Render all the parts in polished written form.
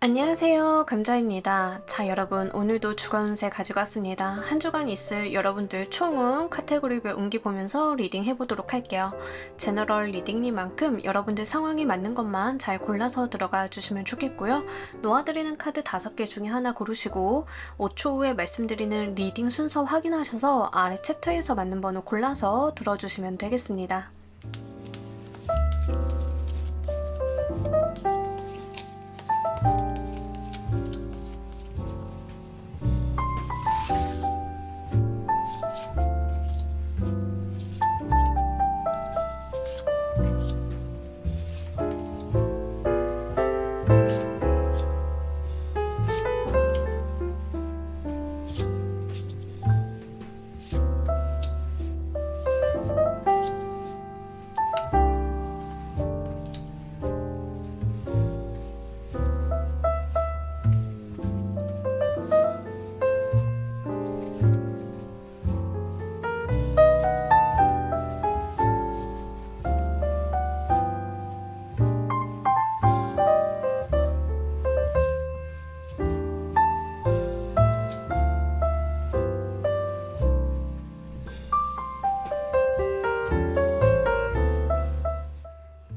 안녕하세요. 감자입니다. 자, 여러분, 오늘도 주간 운세 가지고 왔습니다. 한 주간 있을 여러분들 총운 카테고리별 운기 보면서 리딩 해보도록 할게요. 제너럴 리딩님만큼 여러분들 상황에 맞는 것만 잘 골라서 들어가 주시면 좋겠고요. 놓아드리는 카드 5개 중에 하나 고르시고 5초 후에 말씀드리는 리딩 순서 확인하셔서 아래 챕터에서 맞는 번호 골라서 들어주시면 되겠습니다.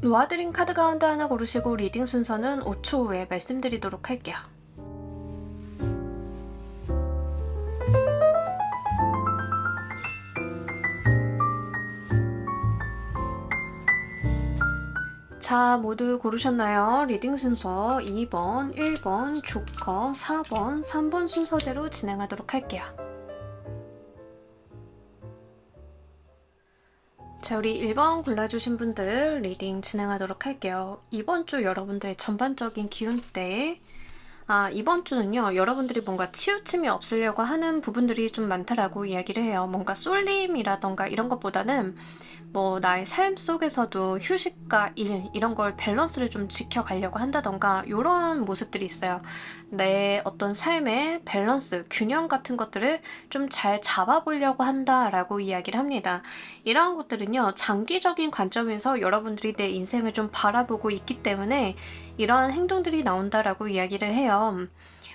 놓아드린 카드 가운데 하나 고르시고 리딩 순서는 5초 후에 말씀드리도록 할게요. 자, 모두 고르셨나요? 리딩 순서 2번, 1번, 조커, 4번, 3번 순서대로 진행하도록 할게요. 자, 우리 1번 골라주신 분들 리딩 진행하도록 할게요. 이번 주 여러분들의 전반적인 기운대, 이번 주는요, 여러분들이 뭔가 치우침이 없으려고 하는 부분들이 좀 많다라고 이야기를 해요. 뭔가 쏠림이라던가 이런 것보다는 뭐 나의 삶 속에서도 휴식과 일 이런 걸 밸런스를 좀 지켜가려고 한다던가 이런 모습들이 있어요. 내 어떤 삶의 밸런스, 균형 같은 것들을 좀 잘 잡아보려고 한다라고 이야기를 합니다. 이러한 것들은요, 장기적인 관점에서 여러분들이 내 인생을 좀 바라보고 있기 때문에 이러한 행동들이 나온다라고 이야기를 해요.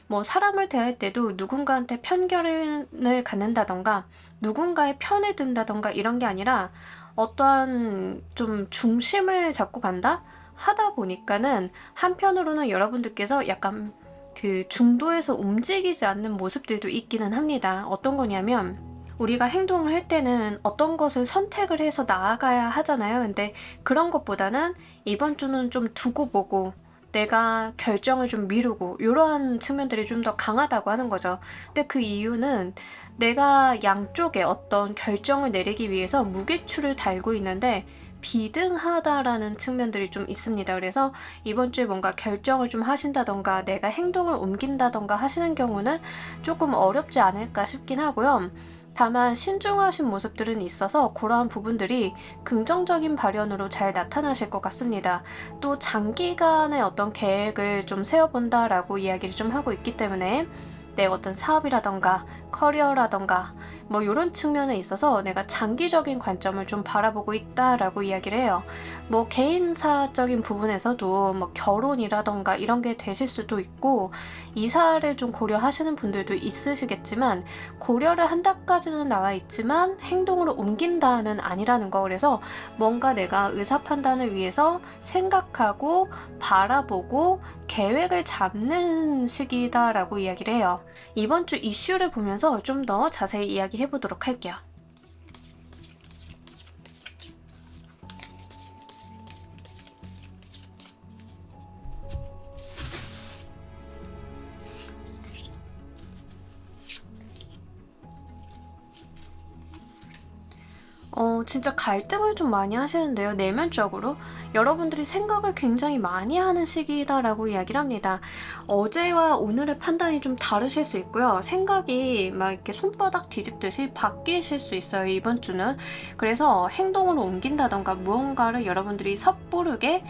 뭐 사람을 대할 때도 누군가한테 편견을 갖는다던가 누군가의 편에 든다던가 이런 게 아니라 어떠한 좀 중심을 잡고 간다? 하다 보니까는 한편으로는 여러분들께서 약간 그 중도에서 움직이지 않는 모습들도 있기는 합니다. 어떤 거냐면 우리가 행동을 할 때는 어떤 것을 선택을 해서 나아가야 하잖아요. 근데 그런 것보다는 이번 주는 좀 두고 보고 내가 결정을 좀 미루고 이러한 측면들이 좀 더 강하다고 하는 거죠. 근데 그 이유는 내가 양쪽에 어떤 결정을 내리기 위해서 무게추를 달고 있는데 비등하다라는 측면들이 좀 있습니다. 그래서 이번 주에 뭔가 결정을 좀 하신다던가 내가 행동을 옮긴다던가 하시는 경우는 조금 어렵지 않을까 싶긴 하고요. 다만 신중하신 모습들은 있어서 그러한 부분들이 긍정적인 발현으로 잘 나타나실 것 같습니다. 또 장기간의 어떤 계획을 좀 세워본다라고 이야기를 좀 하고 있기 때문에 내 어떤 사업이라던가 커리어라던가 뭐 이런 측면에 있어서 내가 장기적인 관점을 좀 바라보고 있다라고 이야기를 해요. 뭐 개인사적인 부분에서도 뭐 결혼이라던가 이런 게 되실 수도 있고 이사를 좀 고려하시는 분들도 있으시겠지만 고려를 한다까지는 나와 있지만 행동으로 옮긴다는 아니라는 거. 그래서 뭔가 내가 의사 판단을 위해서 생각하고 바라보고 계획을 잡는 시기다라고 이야기를 해요. 이번 주 이슈를 보면서 좀 더 자세히 이야기해 보도록 할게요. 진짜 갈등을 좀 많이 하시는데요. 내면적으로 여러분들이 생각을 굉장히 많이 하는 시기다라고 이야기를 합니다. 어제와 오늘의 판단이 좀 다르실 수 있고요. 생각이 막 이렇게 손바닥 뒤집듯이 바뀌실 수 있어요, 이번 주는. 그래서 행동으로 옮긴다던가 무언가를 여러분들이 섣부르게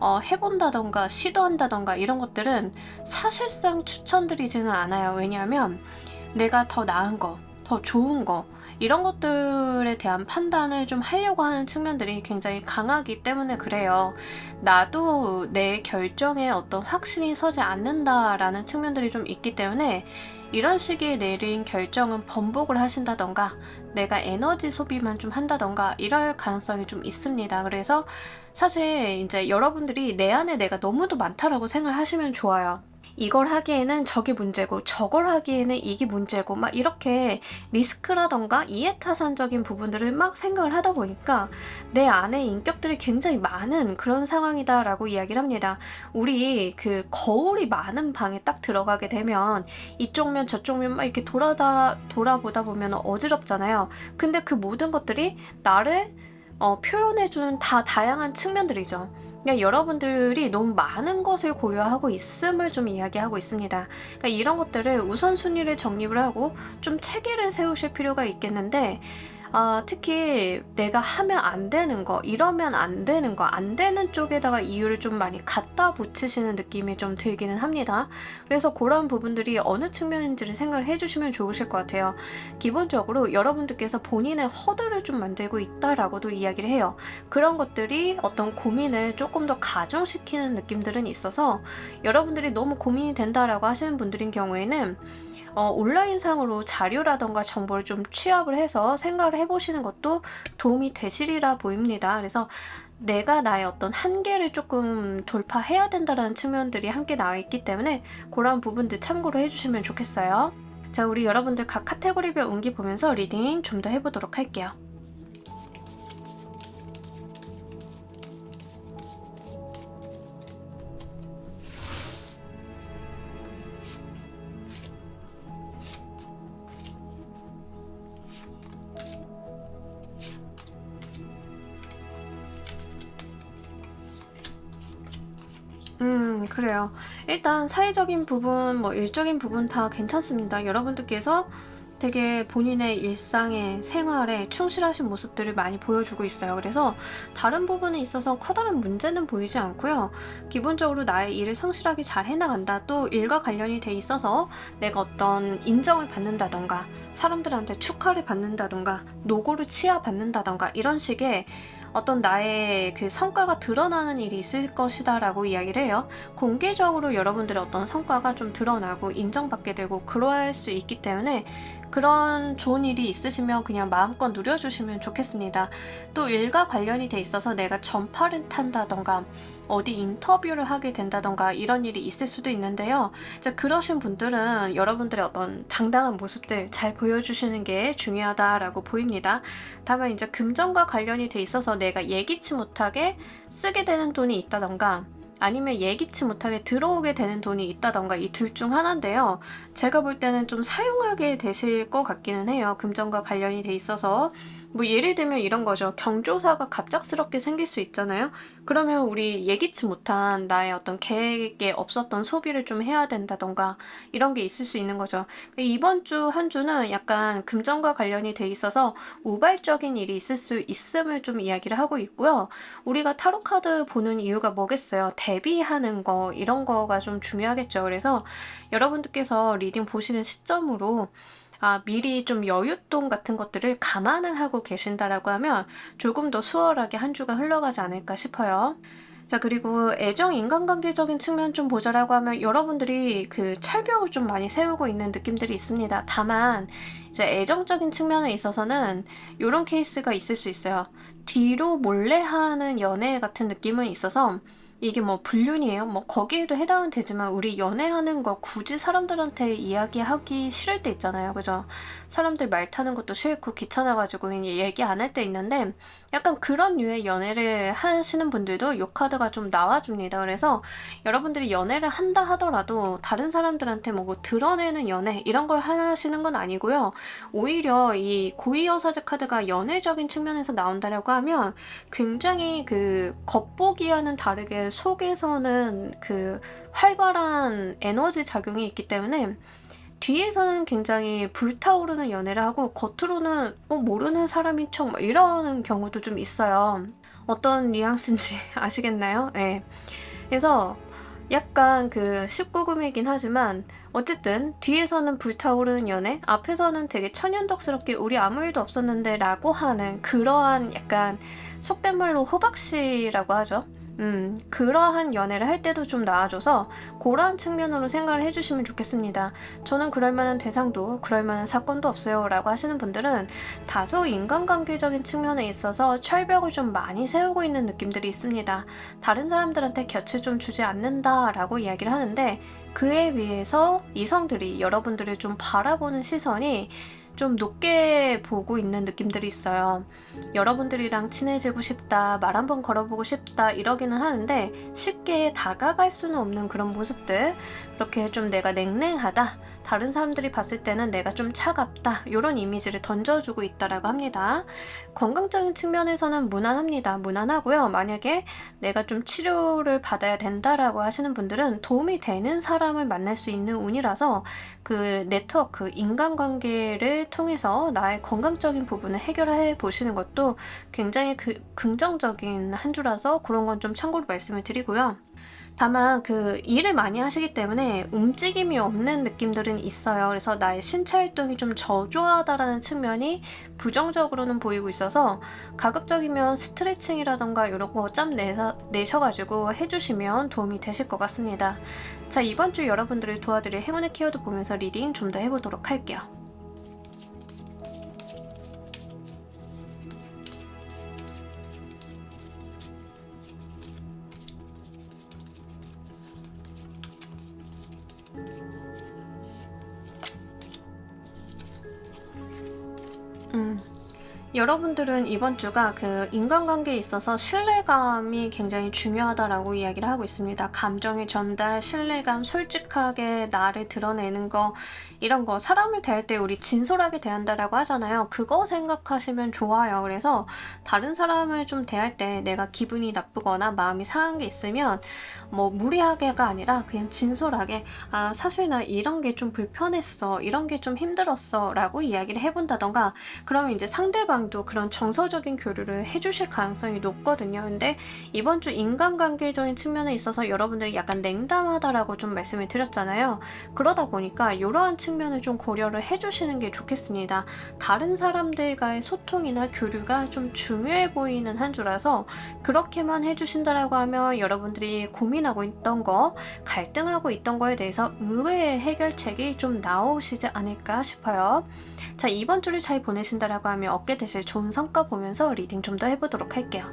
해본다던가 시도한다던가 이런 것들은 사실상 추천드리지는 않아요. 왜냐하면 내가 더 나은 거, 더 좋은 거 이런 것들에 대한 판단을 좀 하려고 하는 측면들이 굉장히 강하기 때문에 그래요. 나도 내 결정에 어떤 확신이 서지 않는다라는 측면들이 좀 있기 때문에 이런 식의 내린 결정은 번복을 하신다던가 내가 에너지 소비만 좀 한다던가 이럴 가능성이 좀 있습니다. 그래서 사실 이제 여러분들이 내 안에 내가 너무도 많다라고 생각하시면 좋아요. 이걸 하기에는 저게 문제고 저걸 하기에는 이게 문제고 막 이렇게 리스크라던가 이해타산적인 부분들을 막 생각을 하다 보니까 내 안에 인격들이 굉장히 많은 그런 상황이다라고 이야기를 합니다. 우리 그 거울이 많은 방에 딱 들어가게 되면 이쪽 면 저쪽 면 막 이렇게 돌아보다 보면 어지럽잖아요. 근데 그 모든 것들이 나를 표현해주는 다 다양한 측면들이죠. 그러니까 여러분들이 너무 많은 것을 고려하고 있음을 좀 이야기하고 있습니다. 그러니까 이런 것들을 우선순위를 정립을 하고 좀 체계를 세우실 필요가 있겠는데 특히 내가 하면 안 되는 거, 이러면 안 되는 거, 안 되는 쪽에다가 이유를 좀 많이 갖다 붙이시는 느낌이 좀 들기는 합니다. 그래서 그런 부분들이 어느 측면인지를 생각을 해주시면 좋으실 것 같아요. 기본적으로 여러분들께서 본인의 허들을 좀 만들고 있다라고도 이야기를 해요. 그런 것들이 어떤 고민을 조금 더 가중시키는 느낌들은 있어서 여러분들이 너무 고민이 된다라고 하시는 분들인 경우에는 온라인상으로 자료라던가 정보를 좀 취합을 해서 생각을 해보시는 것도 도움이 되시리라 보입니다. 그래서 내가 나의 어떤 한계를 조금 돌파해야 된다는 측면들이 함께 나와 있기 때문에 그런 부분들 참고로 해주시면 좋겠어요. 자, 우리 여러분들 각 카테고리별 운기 보면서 리딩 좀 더 해보도록 할게요. 그래요. 일단 사회적인 부분, 뭐 일적인 부분 다 괜찮습니다. 여러분들께서 되게 본인의 일상에, 생활에 충실하신 모습들을 많이 보여주고 있어요. 그래서 다른 부분에 있어서 커다란 문제는 보이지 않고요. 기본적으로 나의 일을 성실하게 잘 해나간다. 또 일과 관련이 돼 있어서 내가 어떤 인정을 받는다던가, 사람들한테 축하를 받는다던가, 노고를 치하받는다던가 이런 식의 어떤 나의 그 성과가 드러나는 일이 있을 것이다 라고 이야기를 해요. 공개적으로 여러분들의 어떤 성과가 좀 드러나고 인정받게 되고 그럴 수 있기 때문에 그런 좋은 일이 있으시면 그냥 마음껏 누려주시면 좋겠습니다. 또 일과 관련이 돼 있어서 내가 전파를 탄다던가 어디 인터뷰를 하게 된다던가 이런 일이 있을 수도 있는데요. 이제 그러신 분들은 여러분들의 어떤 당당한 모습들 잘 보여주시는 게 중요하다라고 보입니다. 다만 이제 금전과 관련이 돼 있어서 내가 예기치 못하게 쓰게 되는 돈이 있다던가 아니면 예기치 못하게 들어오게 되는 돈이 있다던가 이 둘 중 하나인데요. 제가 볼 때는 좀 사용하게 되실 것 같기는 해요. 금전과 관련이 돼 있어서. 뭐 예를 들면 이런 거죠. 경조사가 갑작스럽게 생길 수 있잖아요. 그러면 우리 예기치 못한 나의 어떤 계획에 없었던 소비를 좀 해야 된다던가 이런 게 있을 수 있는 거죠. 이번 주 한 주는 약간 금전과 관련이 돼 있어서 우발적인 일이 있을 수 있음을 좀 이야기를 하고 있고요. 우리가 타로 카드 보는 이유가 뭐겠어요? 대비하는 거 이런 거가 좀 중요하겠죠. 그래서 여러분들께서 리딩 보시는 시점으로 미리 좀 여윳돈 같은 것들을 감안을 하고 계신다라고 하면 조금 더 수월하게 한 주가 흘러가지 않을까 싶어요. 자, 그리고 애정 인간관계적인 측면 좀 보자라고 하면 여러분들이 그 철벽을 좀 많이 세우고 있는 느낌들이 있습니다. 다만 이제 애정적인 측면에 있어서는 이런 케이스가 있을 수 있어요. 뒤로 몰래 하는 연애 같은 느낌은 있어서 이게 뭐 불륜이에요. 뭐 거기에도 해당은 되지만 우리 연애하는 거 굳이 사람들한테 이야기하기 싫을 때 있잖아요. 그죠? 사람들 말 타는 것도 싫고 귀찮아가지고 얘기 안 할 때 있는데 약간 그런 류의 연애를 하시는 분들도 요 카드가 좀 나와줍니다. 그래서 여러분들이 연애를 한다 하더라도 다른 사람들한테 뭐 드러내는 연애 이런 걸 하시는 건 아니고요. 오히려 이 고위여사제 카드가 연애적인 측면에서 나온다라고 하면 굉장히 그 겉보기와는 다르게 속에서는 그 활발한 에너지 작용이 있기 때문에 뒤에서는 굉장히 불타오르는 연애를 하고 겉으로는 모르는 사람인 척 막 이러는 경우도 좀 있어요. 어떤 뉘앙스인지 아시겠나요? 네. 그래서 약간 그 19금이긴 하지만 어쨌든 뒤에서는 불타오르는 연애, 앞에서는 되게 천연덕스럽게 우리 아무 일도 없었는데 라고 하는 그러한 약간 속된 말로 호박씨라고 하죠. 그러한 연애를 할 때도 좀 나아져서 그러한 측면으로 생각을 해주시면 좋겠습니다. 저는 그럴 만한 대상도 그럴 만한 사건도 없어요 라고 하시는 분들은 다소 인간관계적인 측면에 있어서 철벽을 좀 많이 세우고 있는 느낌들이 있습니다. 다른 사람들한테 곁을 좀 주지 않는다 라고 이야기를 하는데 그에 비해서 이성들이 여러분들을 좀 바라보는 시선이 좀 높게 보고 있는 느낌들이 있어요. 여러분들이랑 친해지고 싶다, 말 한번 걸어보고 싶다 이러기는 하는데 쉽게 다가갈 수는 없는 그런 모습들, 그렇게 좀 내가 냉랭하다, 다른 사람들이 봤을 때는 내가 좀 차갑다 이런 이미지를 던져주고 있다라고 합니다. 건강적인 측면에서는 무난합니다. 무난하고요. 만약에 내가 좀 치료를 받아야 된다라고 하시는 분들은 도움이 되는 사람을 만날 수 있는 운이라서 그 네트워크, 인간관계를 통해서 나의 건강적인 부분을 해결해 보시는 것도 굉장히 긍정적인 한 주라서 그런 건 좀 참고로 말씀을 드리고요. 다만 그 일을 많이 하시기 때문에 움직임이 없는 느낌들은 있어요. 그래서 나의 신체 활동이 좀 저조하다라는 측면이 부정적으로는 보이고 있어서 가급적이면 스트레칭이라던가 이런 거 짬 내셔가지고 해주시면 도움이 되실 것 같습니다. 자, 이번 주 여러분들을 도와드릴 행운의 키워드 보면서 리딩 좀 더 해보도록 할게요. 여러분들은 이번 주가 그 인간관계에 있어서 신뢰감이 굉장히 중요하다라고 이야기를 하고 있습니다. 감정의 전달, 신뢰감, 솔직하게 나를 드러내는 거, 이런 거 사람을 대할 때 우리 진솔하게 대한다라고 하잖아요. 그거 생각하시면 좋아요. 그래서 다른 사람을 좀 대할 때 내가 기분이 나쁘거나 마음이 상한 게 있으면 뭐 무리하게가 아니라 그냥 진솔하게 사실 나 이런 게 좀 불편했어, 이런 게 좀 힘들었어 라고 이야기를 해본다던가, 그러면 이제 상대방도 그런 정서적인 교류를 해주실 가능성이 높거든요. 근데 이번 주 인간관계적인 측면에 있어서 여러분들이 약간 냉담하다라고 좀 말씀을 드렸잖아요. 그러다 보니까 이러한 측면을 좀 고려를 해주시는 게 좋겠습니다. 다른 사람들과의 소통이나 교류가 좀 중요해 보이는 한 주라서 그렇게만 해주신다라고 하면 여러분들이 고민하고 있던 거, 갈등하고 있던 거에 대해서 의외의 해결책이 좀 나오시지 않을까 싶어요. 자, 이번 주를 잘 보내신다라고 하면 얻게 되실 좋은 성과 보면서 리딩 좀 더 해보도록 할게요.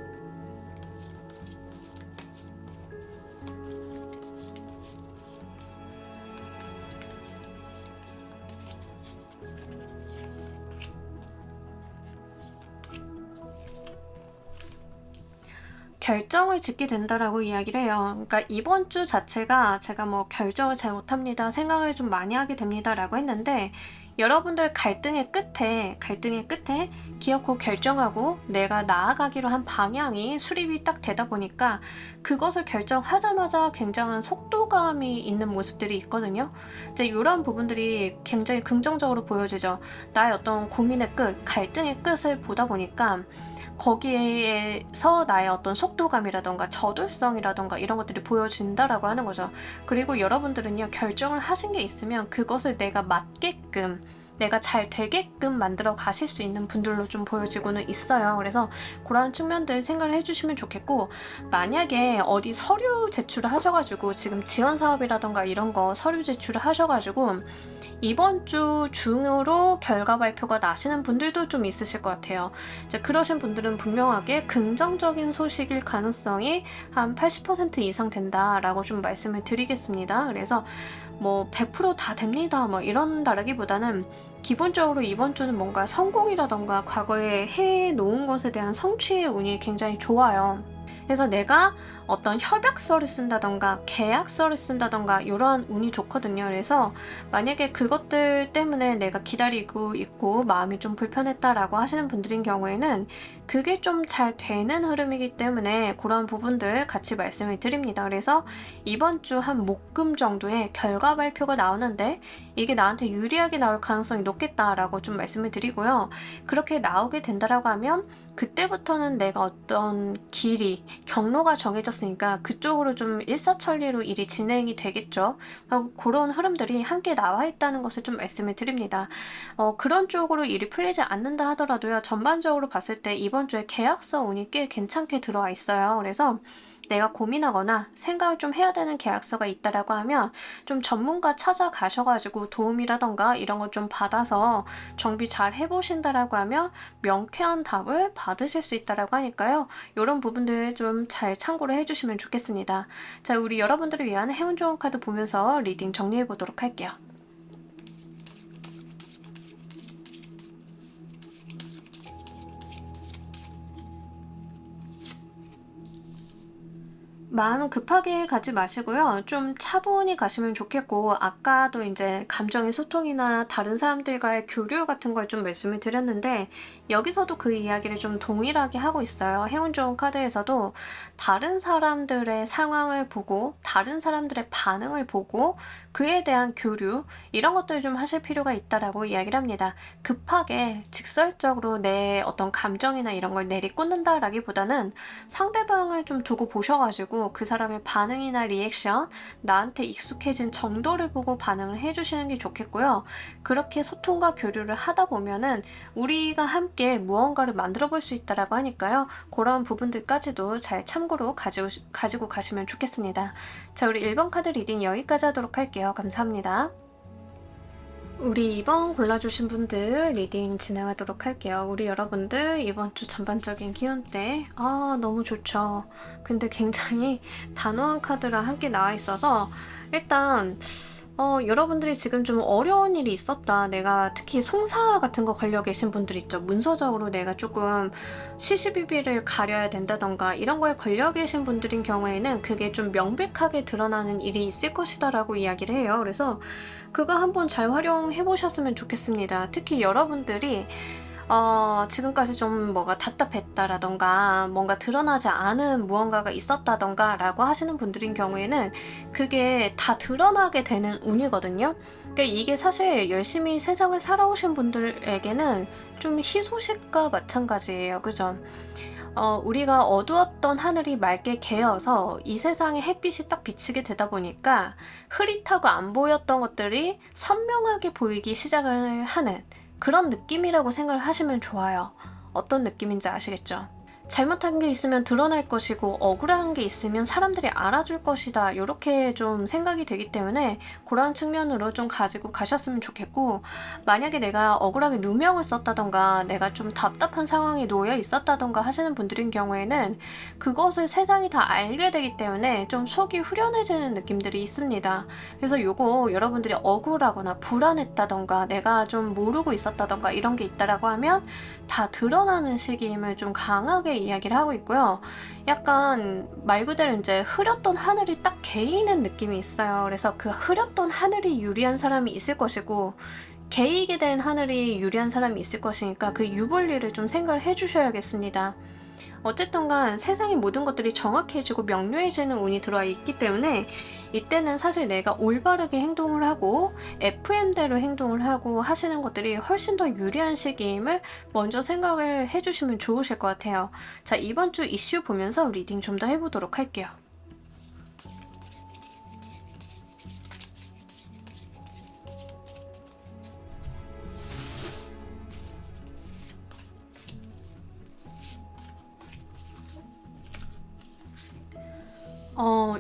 결정을 짓게 된다라고 이야기를 해요. 그러니까 이번 주 자체가 제가 뭐 결정을 잘 못합니다, 생각을 좀 많이 하게 됩니다라고 했는데 여러분들 갈등의 끝에 기어코 결정하고 내가 나아가기로 한 방향이 수립이 딱 되다 보니까 그것을 결정하자마자 굉장한 속도감이 있는 모습들이 있거든요. 이제 이런 부분들이 굉장히 긍정적으로 보여지죠. 나의 어떤 고민의 끝, 갈등의 끝을 보다 보니까 거기에서 나의 어떤 속도감이라던가 저돌성이라던가 이런 것들이 보여진다라고 하는 거죠. 그리고 여러분들은요, 결정을 하신 게 있으면 그것을 내가 맞게끔, 내가 잘 되게끔 만들어 가실 수 있는 분들로 좀 보여지고는 있어요. 그래서 그런 측면들 생각을 해주시면 좋겠고, 만약에 어디 서류 제출을 하셔가지고 지금 지원 사업이라던가 이런 거 서류 제출을 하셔가지고 이번 주 중으로 결과 발표가 나시는 분들도 좀 있으실 것 같아요. 이제 그러신 분들은 분명하게 긍정적인 소식일 가능성이 한 80% 이상 된다라고 좀 말씀을 드리겠습니다. 그래서 뭐 100%다 됩니다 뭐 이런다라기보다는 기본적으로 이번 주는 뭔가 성공이라던가 과거에 해놓은 것에 대한 성취의 운이 굉장히 좋아요. 그래서 내가 어떤 협약서를 쓴다던가 계약서를 쓴다던가 이러한 운이 좋거든요. 그래서 만약에 그것들 때문에 내가 기다리고 있고 마음이 좀 불편했다라고 하시는 분들인 경우에는 그게 좀 잘 되는 흐름이기 때문에 그런 부분들 같이 말씀을 드립니다. 그래서 이번 주 한 목금 정도에 결과 발표가 나오는데 이게 나한테 유리하게 나올 가능성이 높겠다라고 좀 말씀을 드리고요. 그렇게 나오게 된다라고 하면 그때부터는 내가 어떤 길이, 경로가 정해졌을 보셨으니까 그쪽으로 좀 일사천리로 일이 진행이 되겠죠. 그런 흐름들이 함께 나와 있다는 것을 좀 말씀을 드립니다. 그런 쪽으로 일이 풀리지 않는다 하더라도요. 전반적으로 봤을 때 이번 주에 계약서 운이 꽤 괜찮게 들어와 있어요. 그래서 내가 고민하거나 생각을 좀 해야 되는 계약서가 있다라고 하면 좀 전문가 찾아가셔가지고 도움이라던가 이런 걸 좀 받아서 정비 잘 해보신다라고 하면 명쾌한 답을 받으실 수 있다라고 하니까요. 이런 부분들 좀 잘 참고를 해주시면 좋겠습니다. 자, 우리 여러분들을 위한 행운 좋은 카드 보면서 리딩 정리해 보도록 할게요. 마음 급하게 가지 마시고요. 좀 차분히 가시면 좋겠고, 아까도 이제 감정의 소통이나 다른 사람들과의 교류 같은 걸 좀 말씀을 드렸는데, 여기서도 그 이야기를 좀 동일하게 하고 있어요. 행운 좋은 카드에서도 다른 사람들의 상황을 보고, 다른 사람들의 반응을 보고, 그에 대한 교류, 이런 것들을 좀 하실 필요가 있다라고 이야기를 합니다. 급하게 직설적으로 내 어떤 감정이나 이런 걸 내리꽂는다라기보다는 상대방을 좀 두고 보셔가지고 그 사람의 반응이나 리액션, 나한테 익숙해진 정도를 보고 반응을 해주시는 게 좋겠고요. 그렇게 소통과 교류를 하다 보면은 우리가 함께 무언가를 만들어 볼 수 있다라고 하니까요. 그런 부분들까지도 잘 참고로 가지고 가시면 좋겠습니다. 자, 우리 1번 카드 리딩 여기까지 하도록 할게요. 감사합니다. 우리 2번 골라주신 분들 리딩 진행하도록 할게요. 우리 여러분들 이번 주 전반적인 기운대 너무 좋죠. 근데 굉장히 단호한 카드랑 함께 나와 있어서 일단 여러분들이 지금 좀 어려운 일이 있었다. 내가 특히 송사 같은 거 걸려 계신 분들 있죠. 문서적으로 내가 조금 시시비비를 가려야 된다던가 이런 거에 걸려 계신 분들인 경우에는 그게 좀 명백하게 드러나는 일이 있을 것이다라고 이야기를 해요. 그래서 그거 한번 잘 활용해 보셨으면 좋겠습니다. 특히 여러분들이 지금까지 좀 뭐가 답답했다라던가 뭔가 드러나지 않은 무언가가 있었다던가 라고 하시는 분들인 경우에는 그게 다 드러나게 되는 운이거든요. 그러니까 이게 사실 열심히 세상을 살아오신 분들에게는 좀 희소식과 마찬가지예요. 그죠? 우리가 어두웠던 하늘이 맑게 개어서 이 세상에 햇빛이 딱 비치게 되다 보니까 흐릿하고 안 보였던 것들이 선명하게 보이기 시작을 하는 그런 느낌이라고 생각을 하시면 좋아요. 어떤 느낌인지 아시겠죠? 잘못한 게 있으면 드러날 것이고 억울한 게 있으면 사람들이 알아줄 것이다 이렇게 좀 생각이 되기 때문에 그런 측면으로 좀 가지고 가셨으면 좋겠고, 만약에 내가 억울하게 누명을 썼다던가 내가 좀 답답한 상황에 놓여 있었다던가 하시는 분들인 경우에는 그것을 세상이 다 알게 되기 때문에 좀 속이 후련해지는 느낌들이 있습니다. 그래서 요거 여러분들이 억울하거나 불안했다던가 내가 좀 모르고 있었다던가 이런 게 있다라고 하면 다 드러나는 시기임을 좀 강하게 이야기를 하고 있고요. 약간 말 그대로 이제 흐렸던 하늘이 딱 개이는 느낌이 있어요. 그래서 그 흐렸던 하늘이 유리한 사람이 있을 것이고 개이게 된 하늘이 유리한 사람이 있을 것이니까 그 유불리를 좀 생각을 해주셔야겠습니다. 어쨌든 간 세상의 모든 것들이 정확해지고 명료해지는 운이 들어와 있기 때문에 이때는 사실 내가 올바르게 행동을 하고 FM대로 행동을 하고 하시는 것들이 훨씬 더 유리한 시기임을 먼저 생각을 해주시면 좋으실 것 같아요. 자, 이번 주 이슈 보면서 리딩 좀 더 해보도록 할게요.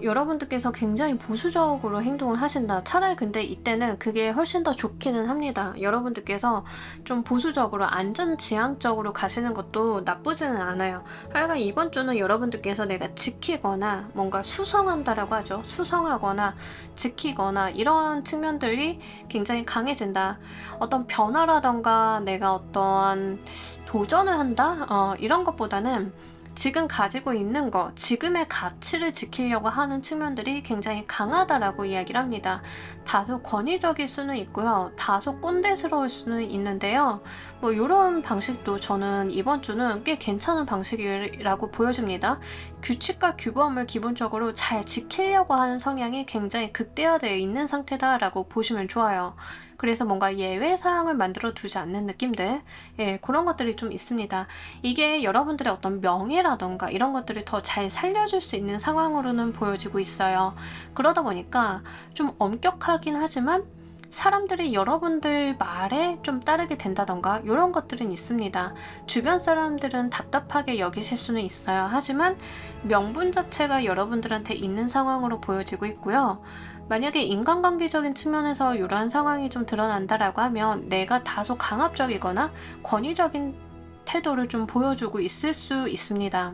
여러분들께서 굉장히 보수적으로 행동을 하신다. 차라리 근데 이때는 그게 훨씬 더 좋기는 합니다. 여러분들께서 좀 보수적으로 안전지향적으로 가시는 것도 나쁘지는 않아요. 하여간 이번 주는 여러분들께서 내가 지키거나 뭔가 수성한다라고 하죠. 수성하거나 지키거나 이런 측면들이 굉장히 강해진다. 어떤 변화라던가 내가 어떠한 도전을 한다? 이런 것보다는 지금 가지고 있는 거, 지금의 가치를 지키려고 하는 측면들이 굉장히 강하다라고 이야기를 합니다. 다소 권위적일 수는 있고요. 다소 꼰대스러울 수는 있는데요. 뭐 이런 방식도 저는 이번 주는 꽤 괜찮은 방식이라고 보여집니다. 규칙과 규범을 기본적으로 잘 지키려고 하는 성향이 굉장히 극대화되어 있는 상태다라고 보시면 좋아요. 그래서 뭔가 예외 사항을 만들어 두지 않는 느낌들, 예, 그런 것들이 좀 있습니다. 이게 여러분들의 어떤 명예라던가 이런 것들을 더 잘 살려줄 수 있는 상황으로는 보여지고 있어요. 그러다 보니까 좀 엄격하긴 하지만 사람들이 여러분들 말에 좀 따르게 된다던가 이런 것들은 있습니다. 주변 사람들은 답답하게 여기실 수는 있어요. 하지만 명분 자체가 여러분들한테 있는 상황으로 보여지고 있고요. 만약에 인간관계적인 측면에서 이러한 상황이 좀 드러난다라고 하면 내가 다소 강압적이거나 권위적인 태도를 좀 보여주고 있을 수 있습니다.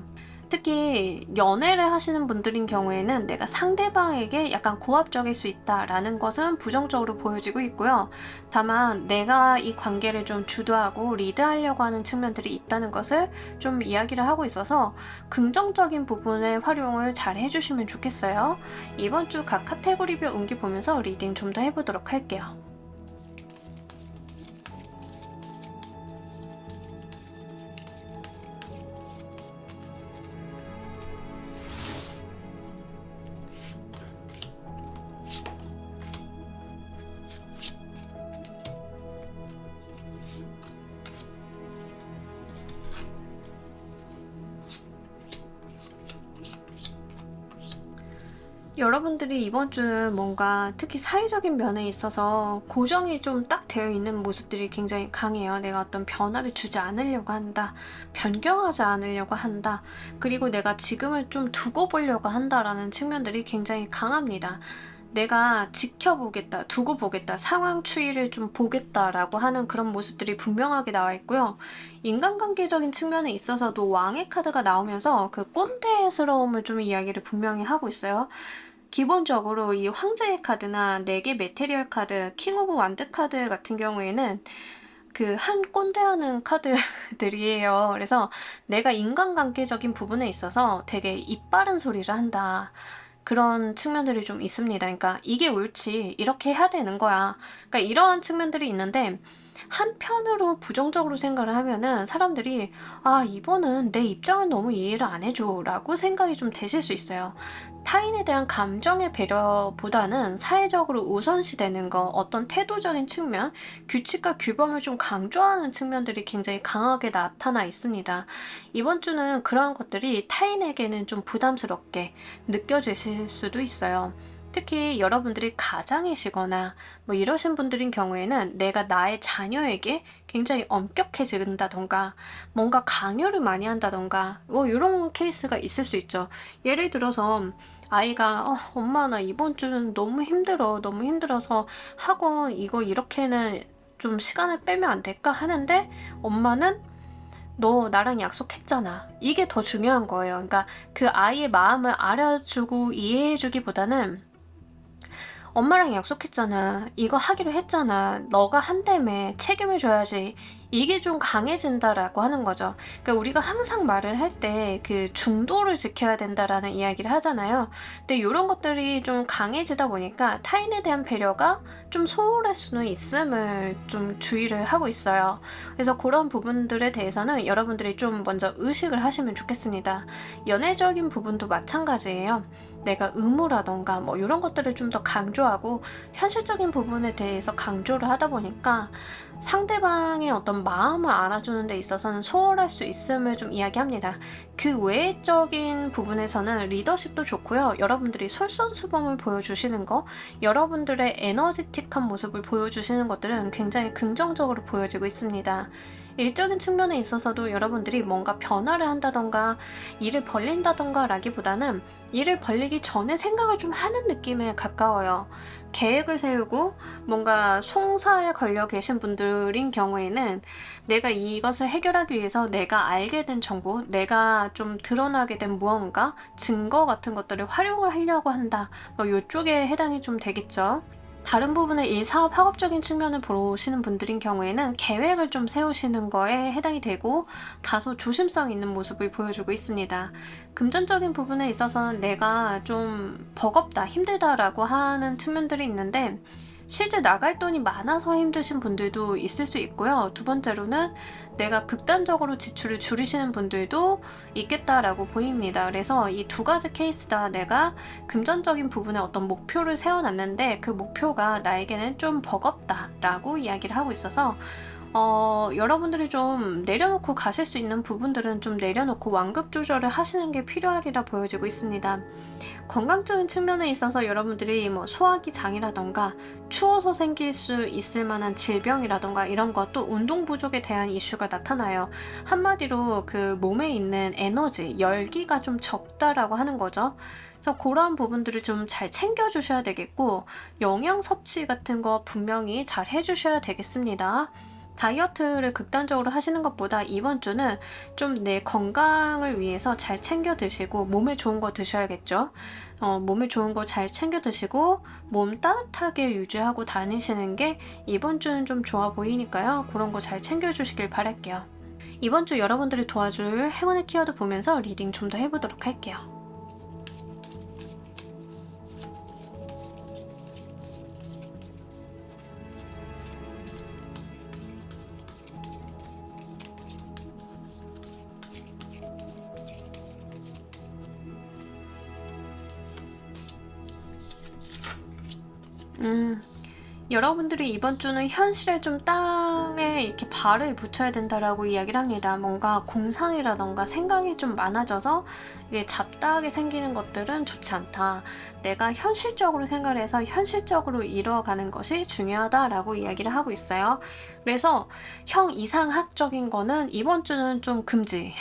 특히 연애를 하시는 분들인 경우에는 내가 상대방에게 약간 고압적일 수 있다라는 것은 부정적으로 보여지고 있고요. 다만 내가 이 관계를 좀 주도하고 리드하려고 하는 측면들이 있다는 것을 좀 이야기를 하고 있어서 긍정적인 부분에 활용을 잘 해주시면 좋겠어요. 이번 주 각 카테고리별 운기 보면서 리딩 좀 더 해보도록 할게요. 여러분들이 이번 주는 뭔가 특히 사회적인 면에 있어서 고정이 좀 딱 되어 있는 모습들이 굉장히 강해요. 내가 어떤 변화를 주지 않으려고 한다. 변경하지 않으려고 한다. 그리고 내가 지금을 좀 두고 보려고 한다라는 측면들이 굉장히 강합니다. 내가 지켜보겠다, 두고 보겠다, 상황 추이를 좀 보겠다라고 하는 그런 모습들이 분명하게 나와 있고요. 인간관계적인 측면에 있어서도 왕의 카드가 나오면서 그 꼰대스러움을 좀 이야기를 분명히 하고 있어요. 기본적으로 이 황제의 카드나 4개 메테리얼 카드, 킹 오브 완드 카드 같은 경우에는 그 한 꼰대하는 카드들이에요. 그래서 내가 인간관계적인 부분에 있어서 되게 입 바른 소리를 한다. 그런 측면들이 좀 있습니다. 그러니까 이게 옳지, 이렇게 해야 되는 거야. 그러니까 이러한 측면들이 있는데 한편으로 부정적으로 생각을 하면은 사람들이 이번은 내 입장을 너무 이해를 안 해줘 라고 생각이 좀 되실 수 있어요. 타인에 대한 감정의 배려보다는 사회적으로 우선시되는 거, 어떤 태도적인 측면, 규칙과 규범을 좀 강조하는 측면들이 굉장히 강하게 나타나 있습니다. 이번 주는 그런 것들이 타인에게는 좀 부담스럽게 느껴지실 수도 있어요. 특히 여러분들이 가장이시거나 뭐 이러신 분들인 경우에는 내가 나의 자녀에게 굉장히 엄격해진다던가 뭔가 강요를 많이 한다던가 뭐 이런 케이스가 있을 수 있죠. 예를 들어서 아이가 엄마 나 이번 주는 너무 힘들어. 너무 힘들어서 학원 이거 이렇게는 좀 시간을 빼면 안 될까 하는데 엄마는 너 나랑 약속했잖아. 이게 더 중요한 거예요. 그러니까 그 아이의 마음을 알아주고 이해해주기보다는 엄마랑 약속했잖아. 이거 하기로 했잖아. 너가 한다며 책임을 져야지. 이게 좀 강해진다라고 하는 거죠. 그러니까 우리가 항상 말을 할 때 그 중도를 지켜야 된다라는 이야기를 하잖아요. 근데 이런 것들이 좀 강해지다 보니까 타인에 대한 배려가 좀 소홀할 수는 있음을 좀 주의를 하고 있어요. 그래서 그런 부분들에 대해서는 여러분들이 좀 먼저 의식을 하시면 좋겠습니다. 연애적인 부분도 마찬가지예요. 내가 의무라던가 뭐 이런 것들을 좀 더 강조하고 현실적인 부분에 대해서 강조를 하다 보니까 상대방의 어떤 마음을 알아주는 데 있어서는 소홀할 수 있음을 좀 이야기합니다. 그 외적인 부분에서는 리더십도 좋고요. 여러분들이 솔선수범을 보여주시는 거, 여러분들의 에너지틱한 모습을 보여주시는 것들은 굉장히 긍정적으로 보여지고 있습니다. 일적인 측면에 있어서도 여러분들이 뭔가 변화를 한다던가 일을 벌린다던가 라기보다는 일을 벌리기 전에 생각을 좀 하는 느낌에 가까워요. 계획을 세우고 뭔가 송사에 걸려 계신 분들인 경우에는 내가 이것을 해결하기 위해서 내가 알게 된 정보, 내가 좀 드러나게 된 무언가, 증거 같은 것들을 활용을 하려고 한다. 뭐 이쪽에 해당이 좀 되겠죠. 다른 부분의 일, 사업, 학업적인 측면을 보시는 분들인 경우에는 계획을 좀 세우시는 거에 해당이 되고 다소 조심성 있는 모습을 보여주고 있습니다. 금전적인 부분에 있어서는 내가 좀 버겁다, 힘들다라고 하는 측면들이 있는데 실제 나갈 돈이 많아서 힘드신 분들도 있을 수 있고요. 두 번째로는 내가 극단적으로 지출을 줄이시는 분들도 있겠다라고 보입니다. 그래서 이 두 가지 케이스다. 내가 금전적인 부분에 어떤 목표를 세워놨는데 그 목표가 나에게는 좀 버겁다라고 이야기를 하고 있어서 여러분들이 좀 내려놓고 가실 수 있는 부분들은 좀 내려놓고 완급 조절을 하시는 게 필요하리라 보여지고 있습니다. 건강적인 측면에 있어서 여러분들이 뭐 소화기 장이라던가 추워서 생길 수 있을 만한 질병이라던가 이런 것도 운동 부족에 대한 이슈가 나타나요. 한마디로 그 몸에 있는 에너지, 열기가 좀 적다라고 하는 거죠. 그래서 그런 부분들을 좀 잘 챙겨주셔야 되겠고 영양 섭취 같은 거 분명히 잘 해주셔야 되겠습니다. 다이어트를 극단적으로 하시는 것보다 이번 주는 좀 내 건강을 위해서 잘 챙겨 드시고 몸에 좋은 거 드셔야겠죠. 몸에 좋은 거 잘 챙겨 드시고 몸 따뜻하게 유지하고 다니시는 게 이번 주는 좀 좋아 보이니까요. 그런 거 잘 챙겨 주시길 바랄게요. 이번 주 여러분들이 도와줄 행운의 키워드 보면서 리딩 좀 더 해보도록 할게요. 여러분들이 이번 주는 현실에 좀 땅에 이렇게 발을 붙여야 된다라고 이야기를 합니다. 뭔가 공상이라던가 생각이 좀 많아져서 이게 잡다하게 생기는 것들은 좋지 않다. 내가 현실적으로 생각을 해서 현실적으로 이루어가는 것이 중요하다라고 이야기를 하고 있어요. 그래서 형 이상학적인 거는 이번 주는 좀 금지.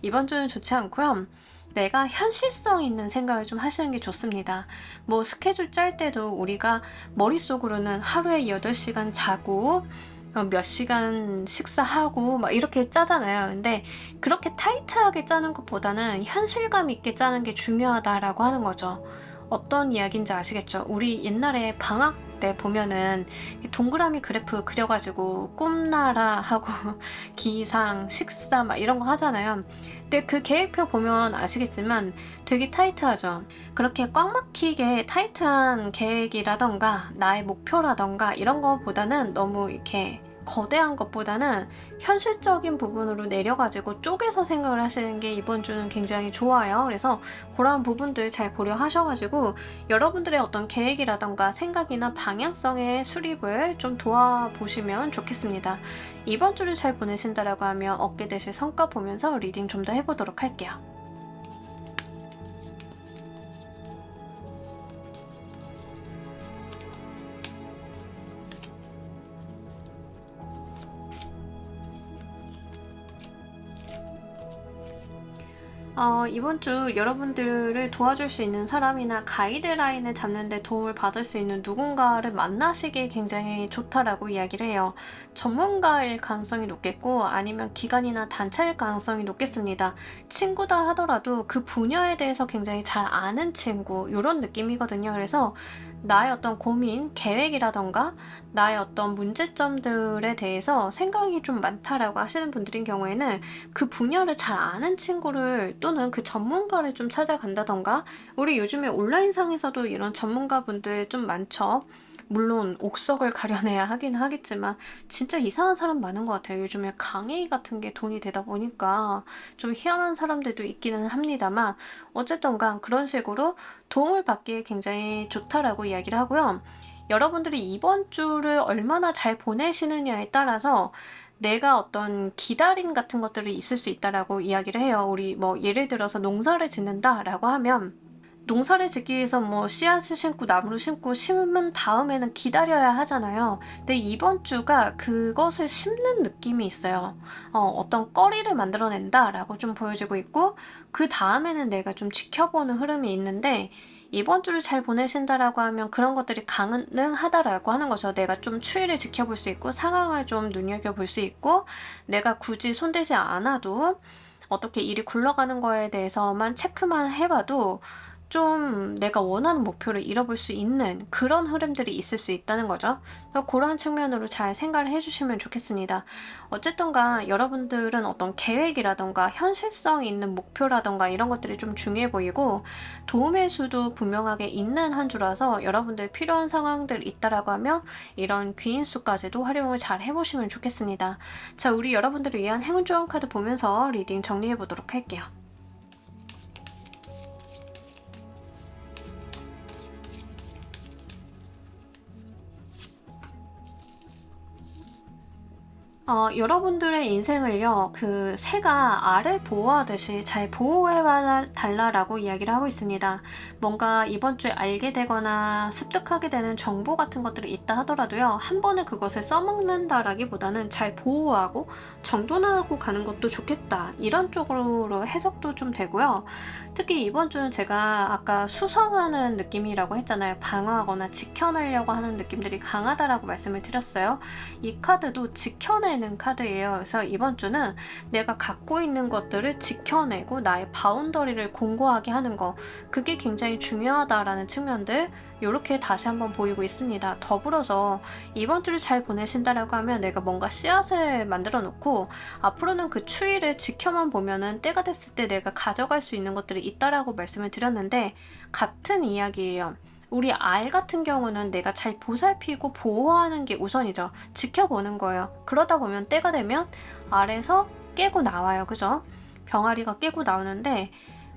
이번 주는 좋지 않고요. 내가 현실성 있는 생각을 좀 하시는 게 좋습니다. 뭐 스케줄 짤 때도 우리가 머릿속으로는 하루에 8시간 자고 몇 시간 식사하고 막 이렇게 짜잖아요. 근데 그렇게 타이트하게 짜는 것보다는 현실감 있게 짜는 게 중요하다라고 하는 거죠. 어떤 이야기인지 아시겠죠? 우리 옛날에 방학 때 보면은 동그라미 그래프 그려가지고 꿈나라 하고 기상, 식사 막 이런 거 하잖아요. 근데 그 계획표 보면 아시겠지만 되게 타이트하죠. 그렇게 꽉 막히게 타이트한 계획이라던가 나의 목표라던가 이런 거보다는 너무 이렇게 거대한 것보다는 현실적인 부분으로 내려가지고 쪼개서 생각을 하시는 게 이번 주는 굉장히 좋아요. 그래서 그런 부분들 잘 고려하셔가지고 여러분들의 어떤 계획이라던가 생각이나 방향성의 수립을 좀 도와보시면 좋겠습니다. 이번 주를 잘 보내신다라고 하면 얻게 되실 성과 보면서 리딩 좀 더 해보도록 할게요. 이번 주 여러분들을 도와줄 수 있는 사람이나 가이드라인을 잡는 데 도움을 받을 수 있는 누군가를 만나시기 굉장히 좋다라고 이야기를 해요. 전문가일 가능성이 높겠고 아니면 기관이나 단체일 가능성이 높겠습니다. 친구다 하더라도 그 분야에 대해서 굉장히 잘 아는 친구 이런 느낌이거든요. 그래서 나의 어떤 고민, 계획이라던가 나의 어떤 문제점들에 대해서 생각이 좀 많다라고 하시는 분들인 경우에는 그 분야를 잘 아는 친구를 또는 그 전문가를 좀 찾아간다던가 우리 요즘에 온라인상에서도 이런 전문가분들 좀 많죠. 물론 옥석을 가려내야 하긴 하겠지만 진짜 이상한 사람 많은 것 같아요. 요즘에 강의 같은 게 돈이 되다 보니까 좀 희한한 사람들도 있기는 합니다만 어쨌든 간 그런 식으로 도움을 받기에 굉장히 좋다라고 이야기를 하고요. 여러분들이 이번 주를 얼마나 잘 보내시느냐에 따라서 내가 어떤 기다림 같은 것들이 있을 수 있다라고 이야기를 해요. 우리 뭐 예를 들어서 농사를 짓는다라고 하면 농사를 짓기 위해서 뭐 씨앗을 심고 나무를 심고 심은 다음에는 기다려야 하잖아요. 근데 이번 주가 그것을 심는 느낌이 있어요. 어떤 거리를 만들어낸다라고 좀 보여지고 있고 그 다음에는 내가 좀 지켜보는 흐름이 있는데 이번 주를 잘 보내신다라고 하면 그런 것들이 가능하다라고 하는 거죠. 내가 좀 추이를 지켜볼 수 있고 상황을 좀 눈여겨볼 수 있고 내가 굳이 손대지 않아도 어떻게 일이 굴러가는 거에 대해서만 체크만 해봐도 좀 내가 원하는 목표를 이뤄볼 수 있는 그런 흐름들이 있을 수 있다는 거죠. 그래서 그런 측면으로 잘 생각을 해주시면 좋겠습니다. 어쨌든가 여러분들은 어떤 계획이라던가 현실성 있는 목표라던가 이런 것들이 좀 중요해 보이고 도움의 수도 분명하게 있는 한 주라서 여러분들 필요한 상황들 있다라고 하면 이런 귀인수까지도 활용을 잘 해보시면 좋겠습니다. 자, 우리 여러분들을 위한 행운 조언 카드 보면서 리딩 정리해 보도록 할게요. 여러분들의 인생을요, 그 새가 알을 보호하듯이 잘 보호해 달라라고 이야기를 하고 있습니다. 뭔가 이번 주에 알게 되거나 습득하게 되는 정보 같은 것들이 있다 하더라도요, 한 번에 그것을 써먹는다라기보다는 잘 보호하고 정돈하고 가는 것도 좋겠다. 이런 쪽으로 해석도 좀 되고요. 특히 이번 주는 제가 아까 수성하는 느낌이라고 했잖아요. 방어하거나 지켜내려고 하는 느낌들이 강하다라고 말씀을 드렸어요. 이 카드도 지켜내는 카드예요. 그래서 이번 주는 내가 갖고 있는 것들을 지켜내고 나의 바운더리를 공고하게 하는 거, 그게 굉장히 중요하다라는 측면들 이렇게 다시 한번 보이고 있습니다. 더불어서 이번 주를 잘 보내신다라고 하면 내가 뭔가 씨앗을 만들어 놓고 앞으로는 그 추이를 지켜만 보면은 때가 됐을 때 내가 가져갈 수 있는 것들이 있다라고 말씀을 드렸는데 같은 이야기예요. 우리 알 같은 경우는 내가 잘 보살피고 보호하는 게 우선이죠. 지켜보는 거예요. 그러다 보면 때가 되면 알에서 깨고 나와요. 그죠? 병아리가 깨고 나오는데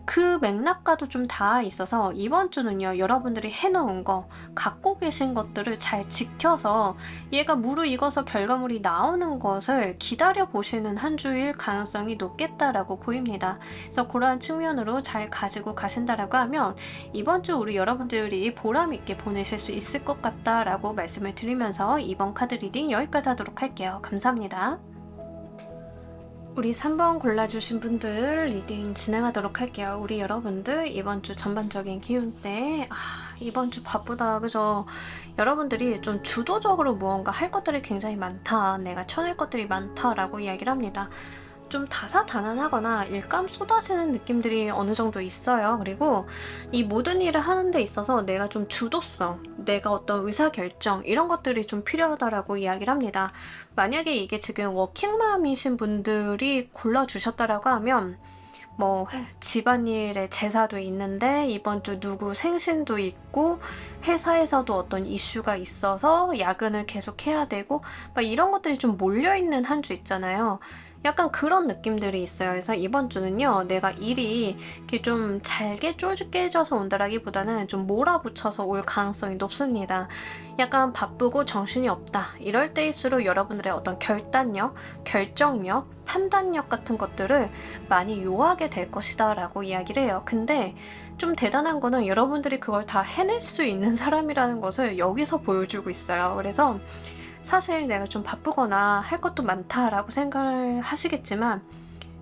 그 맥락과도 좀 닿아 있어서 이번 주는요, 여러분들이 해놓은 거, 갖고 계신 것들을 잘 지켜서 얘가 무르익어서 결과물이 나오는 것을 기다려 보시는 한 주일 가능성이 높겠다라고 보입니다. 그래서 그러한 측면으로 잘 가지고 가신다라고 하면 이번 주 우리 여러분들이 보람 있게 보내실 수 있을 것 같다라고 말씀을 드리면서 이번 카드 리딩 여기까지 하도록 할게요. 감사합니다. 우리 3번 골라주신 분들 리딩 진행하도록 할게요. 우리 여러분들 이번 주 전반적인 기운때 이번 주 바쁘다 그죠? 여러분들이 좀 주도적으로 무언가 할 것들이 굉장히 많다, 내가 쳐낼 것들이 많다라고 이야기를 합니다. 좀 다사다난하거나 일감 쏟아지는 느낌들이 어느 정도 있어요. 그리고 이 모든 일을 하는 데 있어서 내가 좀 주도성, 내가 어떤 의사결정 이런 것들이 좀 필요하다라고 이야기를 합니다. 만약에 이게 지금 워킹맘이신 분들이 골라주셨다라고 하면 뭐 집안일에 제사도 있는데 이번 주 누구 생신도 있고 회사에서도 어떤 이슈가 있어서 야근을 계속 해야 되고 막 이런 것들이 좀 몰려있는 한 주 있잖아요. 약간 그런 느낌들이 있어요. 그래서 이번 주는요, 내가 일이 이렇게 좀 잘게 쪼개져서 온다라기보다는 좀 몰아붙여서 올 가능성이 높습니다. 약간 바쁘고 정신이 없다. 이럴 때일수록 여러분들의 어떤 결단력, 결정력, 판단력 같은 것들을 많이 요하게 될 것이다 라고 이야기를 해요. 근데 좀 대단한 거는 여러분들이 그걸 다 해낼 수 있는 사람이라는 것을 여기서 보여주고 있어요. 그래서 사실 내가 좀 바쁘거나 할 것도 많다라고 생각을 하시겠지만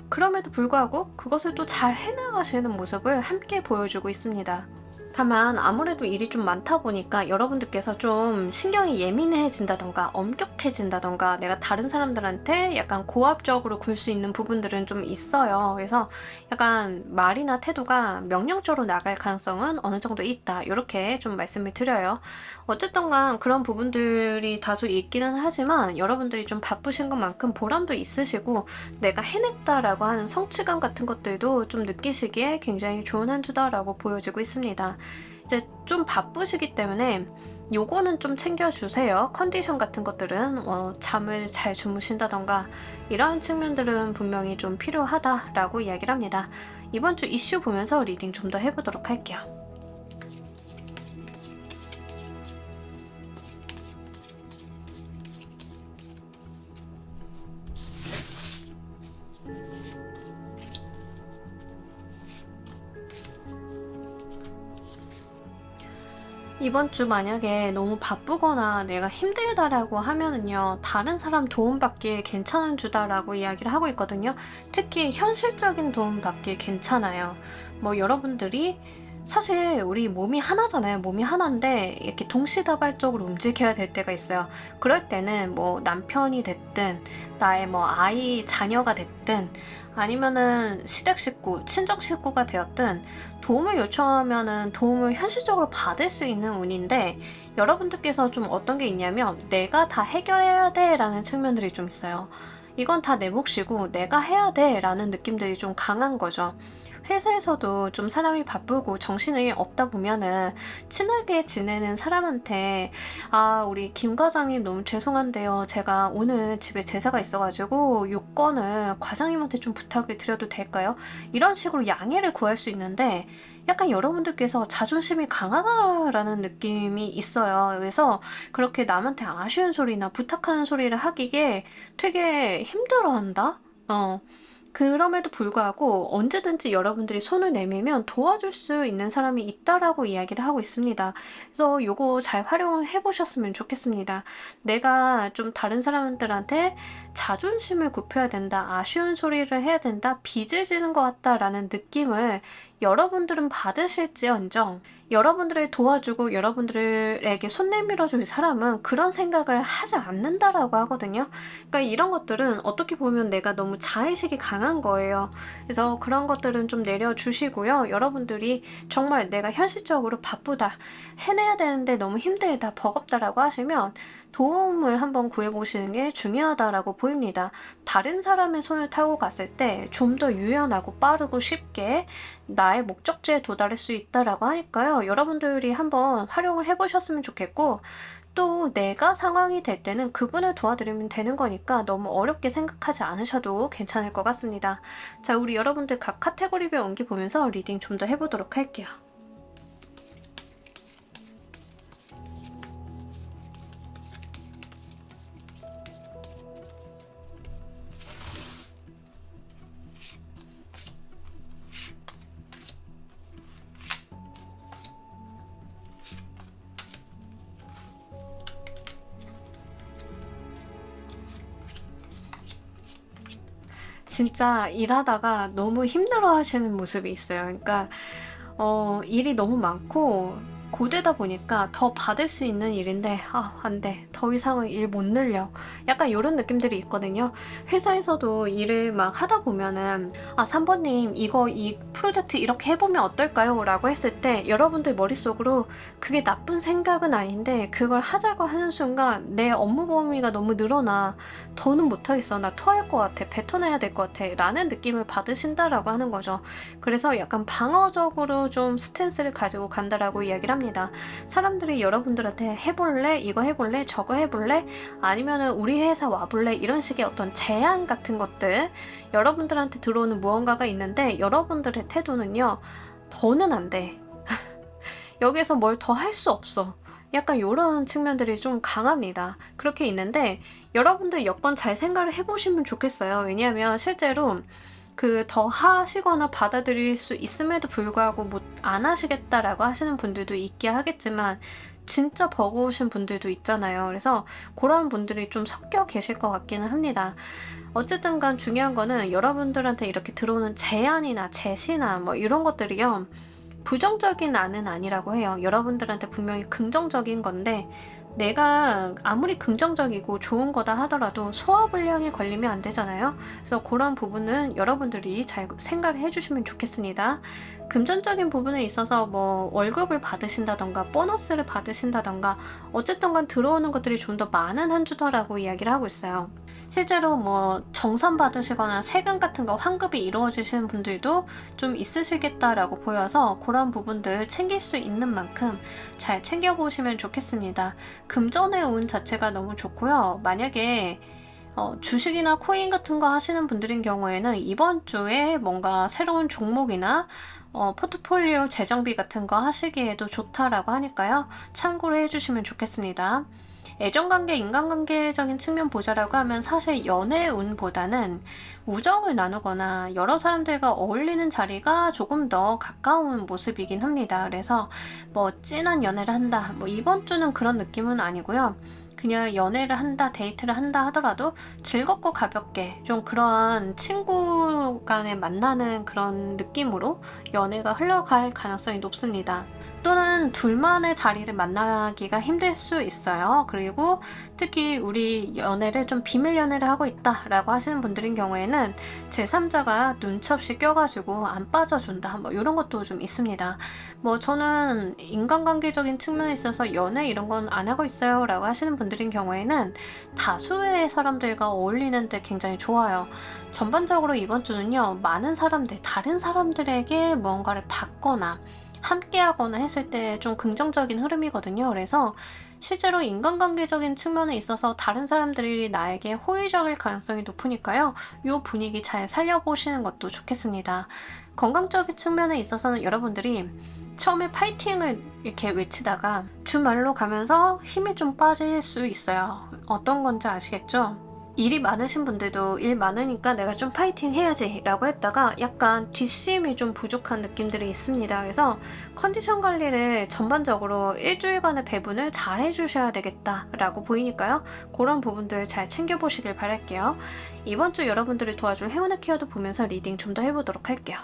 그럼에도 불구하고 그것을 또 잘 해나가시는 모습을 함께 보여주고 있습니다. 다만 아무래도 일이 좀 많다 보니까 여러분들께서 좀 신경이 예민해진다던가 엄격해진다던가 내가 다른 사람들한테 약간 고압적으로 굴 수 있는 부분들은 좀 있어요. 그래서 약간 말이나 태도가 명령적으로 나갈 가능성은 어느 정도 있다, 이렇게 좀 말씀을 드려요. 어쨌든 간 그런 부분들이 다소 있기는 하지만 여러분들이 좀 바쁘신 것만큼 보람도 있으시고 내가 해냈다라고 하는 성취감 같은 것들도 좀 느끼시기에 굉장히 좋은 한 주다라고 보여지고 있습니다. 이제 좀 바쁘시기 때문에 요거는 좀 챙겨주세요. 컨디션 같은 것들은 잠을 잘 주무신다던가 이러한 측면들은 분명히 좀 필요하다라고 이야기를 합니다. 이번 주 이슈 보면서 리딩 좀 더 해보도록 할게요. 이번 주 만약에 너무 바쁘거나 내가 힘들다라고 하면은요, 다른 사람 도움받기에 괜찮은 주다라고 이야기를 하고 있거든요. 특히 현실적인 도움받기에 괜찮아요. 뭐 여러분들이 사실 우리 몸이 하나잖아요. 몸이 하나인데 이렇게 동시다발적으로 움직여야 될 때가 있어요. 그럴 때는 뭐 남편이 됐든 나의 뭐 아이, 자녀가 됐든 아니면은 시댁 식구, 친정 식구가 되었든 도움을 요청하면은 도움을 현실적으로 받을 수 있는 운인데 여러분들께서 좀 어떤 게 있냐면 내가 다 해결해야 돼 라는 측면들이 좀 있어요. 이건 다 내 몫이고 내가 해야 돼 라는 느낌들이 좀 강한 거죠. 회사에서도 좀 사람이 바쁘고 정신이 없다 보면은 친하게 지내는 사람한테 우리 김 과장님 너무 죄송한데요. 제가 오늘 집에 제사가 있어가지고 요건을 과장님한테 좀 부탁을 드려도 될까요? 이런 식으로 양해를 구할 수 있는데 약간 여러분들께서 자존심이 강하다라는 느낌이 있어요. 그래서 그렇게 남한테 아쉬운 소리나 부탁하는 소리를 하기에 되게 힘들어한다? 그럼에도 불구하고 언제든지 여러분들이 손을 내밀면 도와줄 수 있는 사람이 있다라고 이야기를 하고 있습니다. 그래서 요거 잘 활용을 해보셨으면 좋겠습니다. 내가 좀 다른 사람들한테 자존심을 굽혀야 된다, 아쉬운 소리를 해야 된다, 빚을 지는 것 같다라는 느낌을 여러분들은 받으실지언정 여러분들을 도와주고 여러분들에게 손 내밀어 줄 사람은 그런 생각을 하지 않는다라고 하거든요. 그러니까 이런 것들은 어떻게 보면 내가 너무 자의식이 강한 거예요. 그래서 그런 것들은 좀 내려주시고요. 여러분들이 정말 내가 현실적으로 바쁘다, 해내야 되는데 너무 힘들다, 버겁다라고 하시면 도움을 한번 구해보시는 게 중요하다라고 보입니다. 다른 사람의 손을 타고 갔을 때 좀 더 유연하고 빠르고 쉽게 나의 목적지에 도달할 수 있다라고 하니까요. 여러분들이 한번 활용을 해보셨으면 좋겠고 또 내가 상황이 될 때는 그분을 도와드리면 되는 거니까 너무 어렵게 생각하지 않으셔도 괜찮을 것 같습니다. 자, 우리 여러분들 각 카테고리별 옮기 보면서 리딩 좀 더 해보도록 할게요. 진짜 일하다가 너무 힘들어 하시는 모습이 있어요. 그러니까 일이 너무 많고 고되다 보니까 더 받을 수 있는 일인데 안 돼. 더 이상은 일 못 늘려. 약간 이런 느낌들이 있거든요. 회사에서도 일을 막 하다 보면은 3번님 이 프로젝트 이렇게 해보면 어떨까요? 라고 했을 때 여러분들 머릿속으로 그게 나쁜 생각은 아닌데 그걸 하자고 하는 순간 내 업무 범위가 너무 늘어나. 더는 못하겠어. 나 토할 것 같아. 뱉어내야 될 것 같아. 라는 느낌을 받으신다라고 하는 거죠. 그래서 약간 방어적으로 좀 스탠스를 가지고 간다라고 이야기를 합니다. 사람들이 여러분들한테 해볼래? 이거 해볼래? 저거 해볼래? 아니면은 우리 회사 와볼래? 이런 식의 어떤 제안 같은 것들 여러분들한테 들어오는 무언가가 있는데 여러분들의 태도는요. 더는 안 돼. 여기에서 뭘 더 할 수 없어. 약간 이런 측면들이 좀 강합니다. 그렇게 있는데 여러분들 여건 잘 생각을 해보시면 좋겠어요. 왜냐하면 실제로 더 하시거나 받아들일 수 있음에도 불구하고 안 하시겠다라고 하시는 분들도 있게 하겠지만 진짜 버거우신 분들도 있잖아요. 그래서 그런 분들이 좀 섞여 계실 것 같기는 합니다. 어쨌든 간 중요한 거는 여러분들한테 이렇게 들어오는 제안이나 제시나 뭐 이런 것들이요. 부정적인 안은 아니라고 해요. 여러분들한테 분명히 긍정적인 건데 내가 아무리 긍정적이고 좋은 거다 하더라도 소화불량에 걸리면 안 되잖아요. 그래서 그런 부분은 여러분들이 잘 생각을 해주시면 좋겠습니다. 금전적인 부분에 있어서 뭐 월급을 받으신다던가 보너스를 받으신다던가 어쨌든 간 들어오는 것들이 좀 더 많은 한 주더라고 이야기를 하고 있어요. 실제로 뭐 정산 받으시거나 세금 같은 거 환급이 이루어지시는 분들도 좀 있으시겠다라고 보여서 그런 부분들 챙길 수 있는 만큼 잘 챙겨보시면 좋겠습니다. 금전의 운 자체가 너무 좋고요. 만약에 주식이나 코인 같은 거 하시는 분들인 경우에는 이번 주에 뭔가 새로운 종목이나 포트폴리오 재정비 같은 거 하시기에도 좋다라고 하니까요. 참고로 해주시면 좋겠습니다. 애정관계, 인간관계적인 측면 보자라고 하면 사실 연애운보다는 우정을 나누거나 여러 사람들과 어울리는 자리가 조금 더 가까운 모습이긴 합니다. 그래서 뭐 진한 연애를 한다. 뭐 이번 주는 그런 느낌은 아니고요. 그냥 연애를 한다, 데이트를 한다 하더라도 즐겁고 가볍게 좀 그러한 친구 간에 만나는 그런 느낌으로 연애가 흘러갈 가능성이 높습니다. 또는 둘만의 자리를 만나기가 힘들 수 있어요. 그리고 특히 우리 연애를 좀 비밀 연애를 하고 있다라고 하시는 분들인 경우에는 제3자가 눈치 없이 껴가지고 안 빠져준다, 뭐 이런 것도 좀 있습니다. 뭐 저는 인간관계적인 측면에 있어서 연애 이런 건 안 하고 있어요 라고 하시는 분들인 경우에는 다수의 사람들과 어울리는데 굉장히 좋아요. 전반적으로 이번 주는요, 많은 사람들, 다른 사람들에게 뭔가를 받거나 함께하거나 했을 때 좀 긍정적인 흐름이거든요. 그래서 실제로 인간관계적인 측면에 있어서 다른 사람들이 나에게 호의적일 가능성이 높으니까요. 이 분위기 잘 살려보시는 것도 좋겠습니다. 건강적인 측면에 있어서는 여러분들이 처음에 파이팅을 이렇게 외치다가 주말로 가면서 힘이 좀 빠질 수 있어요. 어떤 건지 아시겠죠? 일이 많으신 분들도 일 많으니까 내가 좀 파이팅 해야지 라고 했다가 약간 뒷심이 좀 부족한 느낌들이 있습니다. 그래서 컨디션 관리를 전반적으로 일주일간의 배분을 잘 해주셔야 되겠다 라고 보이니까요. 그런 부분들 잘 챙겨보시길 바랄게요. 이번 주 여러분들을 도와줄 행운의 키워드 보면서 리딩 좀 더 해보도록 할게요.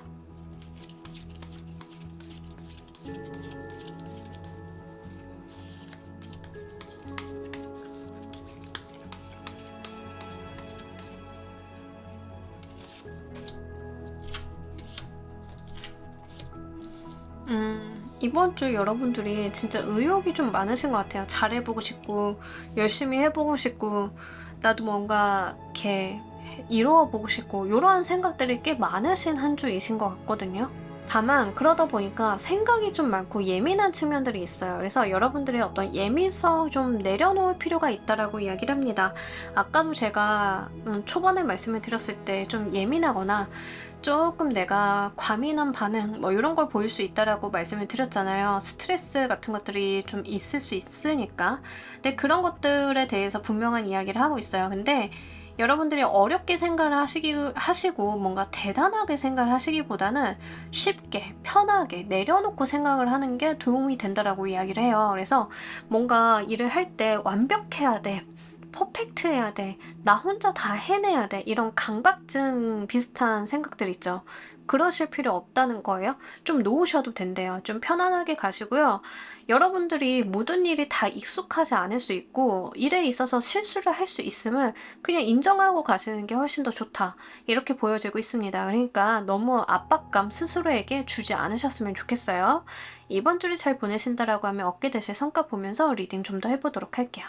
이번 주 여러분들이 진짜 의욕이 좀 많으신 것 같아요. 잘해보고 싶고 열심히 해보고 싶고 나도 뭔가 이렇게 이루어보고 싶고 이러한 생각들이 꽤 많으신 한 주이신 것 같거든요. 다만 그러다 보니까 생각이 좀 많고 예민한 측면들이 있어요. 그래서 여러분들의 어떤 예민성 좀 내려놓을 필요가 있다라고 이야기를 합니다. 아까도 제가 초반에 말씀을 드렸을 때 좀 예민하거나 조금 내가 과민한 반응 뭐 이런 걸 보일 수 있다라고 말씀을 드렸잖아요. 스트레스 같은 것들이 좀 있을 수 있으니까. 근데 그런 것들에 대해서 분명한 이야기를 하고 있어요. 근데 여러분들이 어렵게 생각을 하시고 뭔가 대단하게 생각을 하시기보다는 쉽게 편하게 내려놓고 생각을 하는 게 도움이 된다라고 이야기를 해요. 그래서 뭔가 일을 할 때 완벽해야 돼, 퍼펙트해야 돼, 나 혼자 다 해내야 돼, 이런 강박증 비슷한 생각들 있죠. 그러실 필요 없다는 거예요. 좀 놓으셔도 된대요. 좀 편안하게 가시고요. 여러분들이 모든 일이 다 익숙하지 않을 수 있고 일에 있어서 실수를 할 수 있음을 그냥 인정하고 가시는 게 훨씬 더 좋다, 이렇게 보여지고 있습니다. 그러니까 너무 압박감 스스로에게 주지 않으셨으면 좋겠어요. 이번 주를 잘 보내신다라고 하면 얻게 되실 성과 보면서 리딩 좀 더 해보도록 할게요.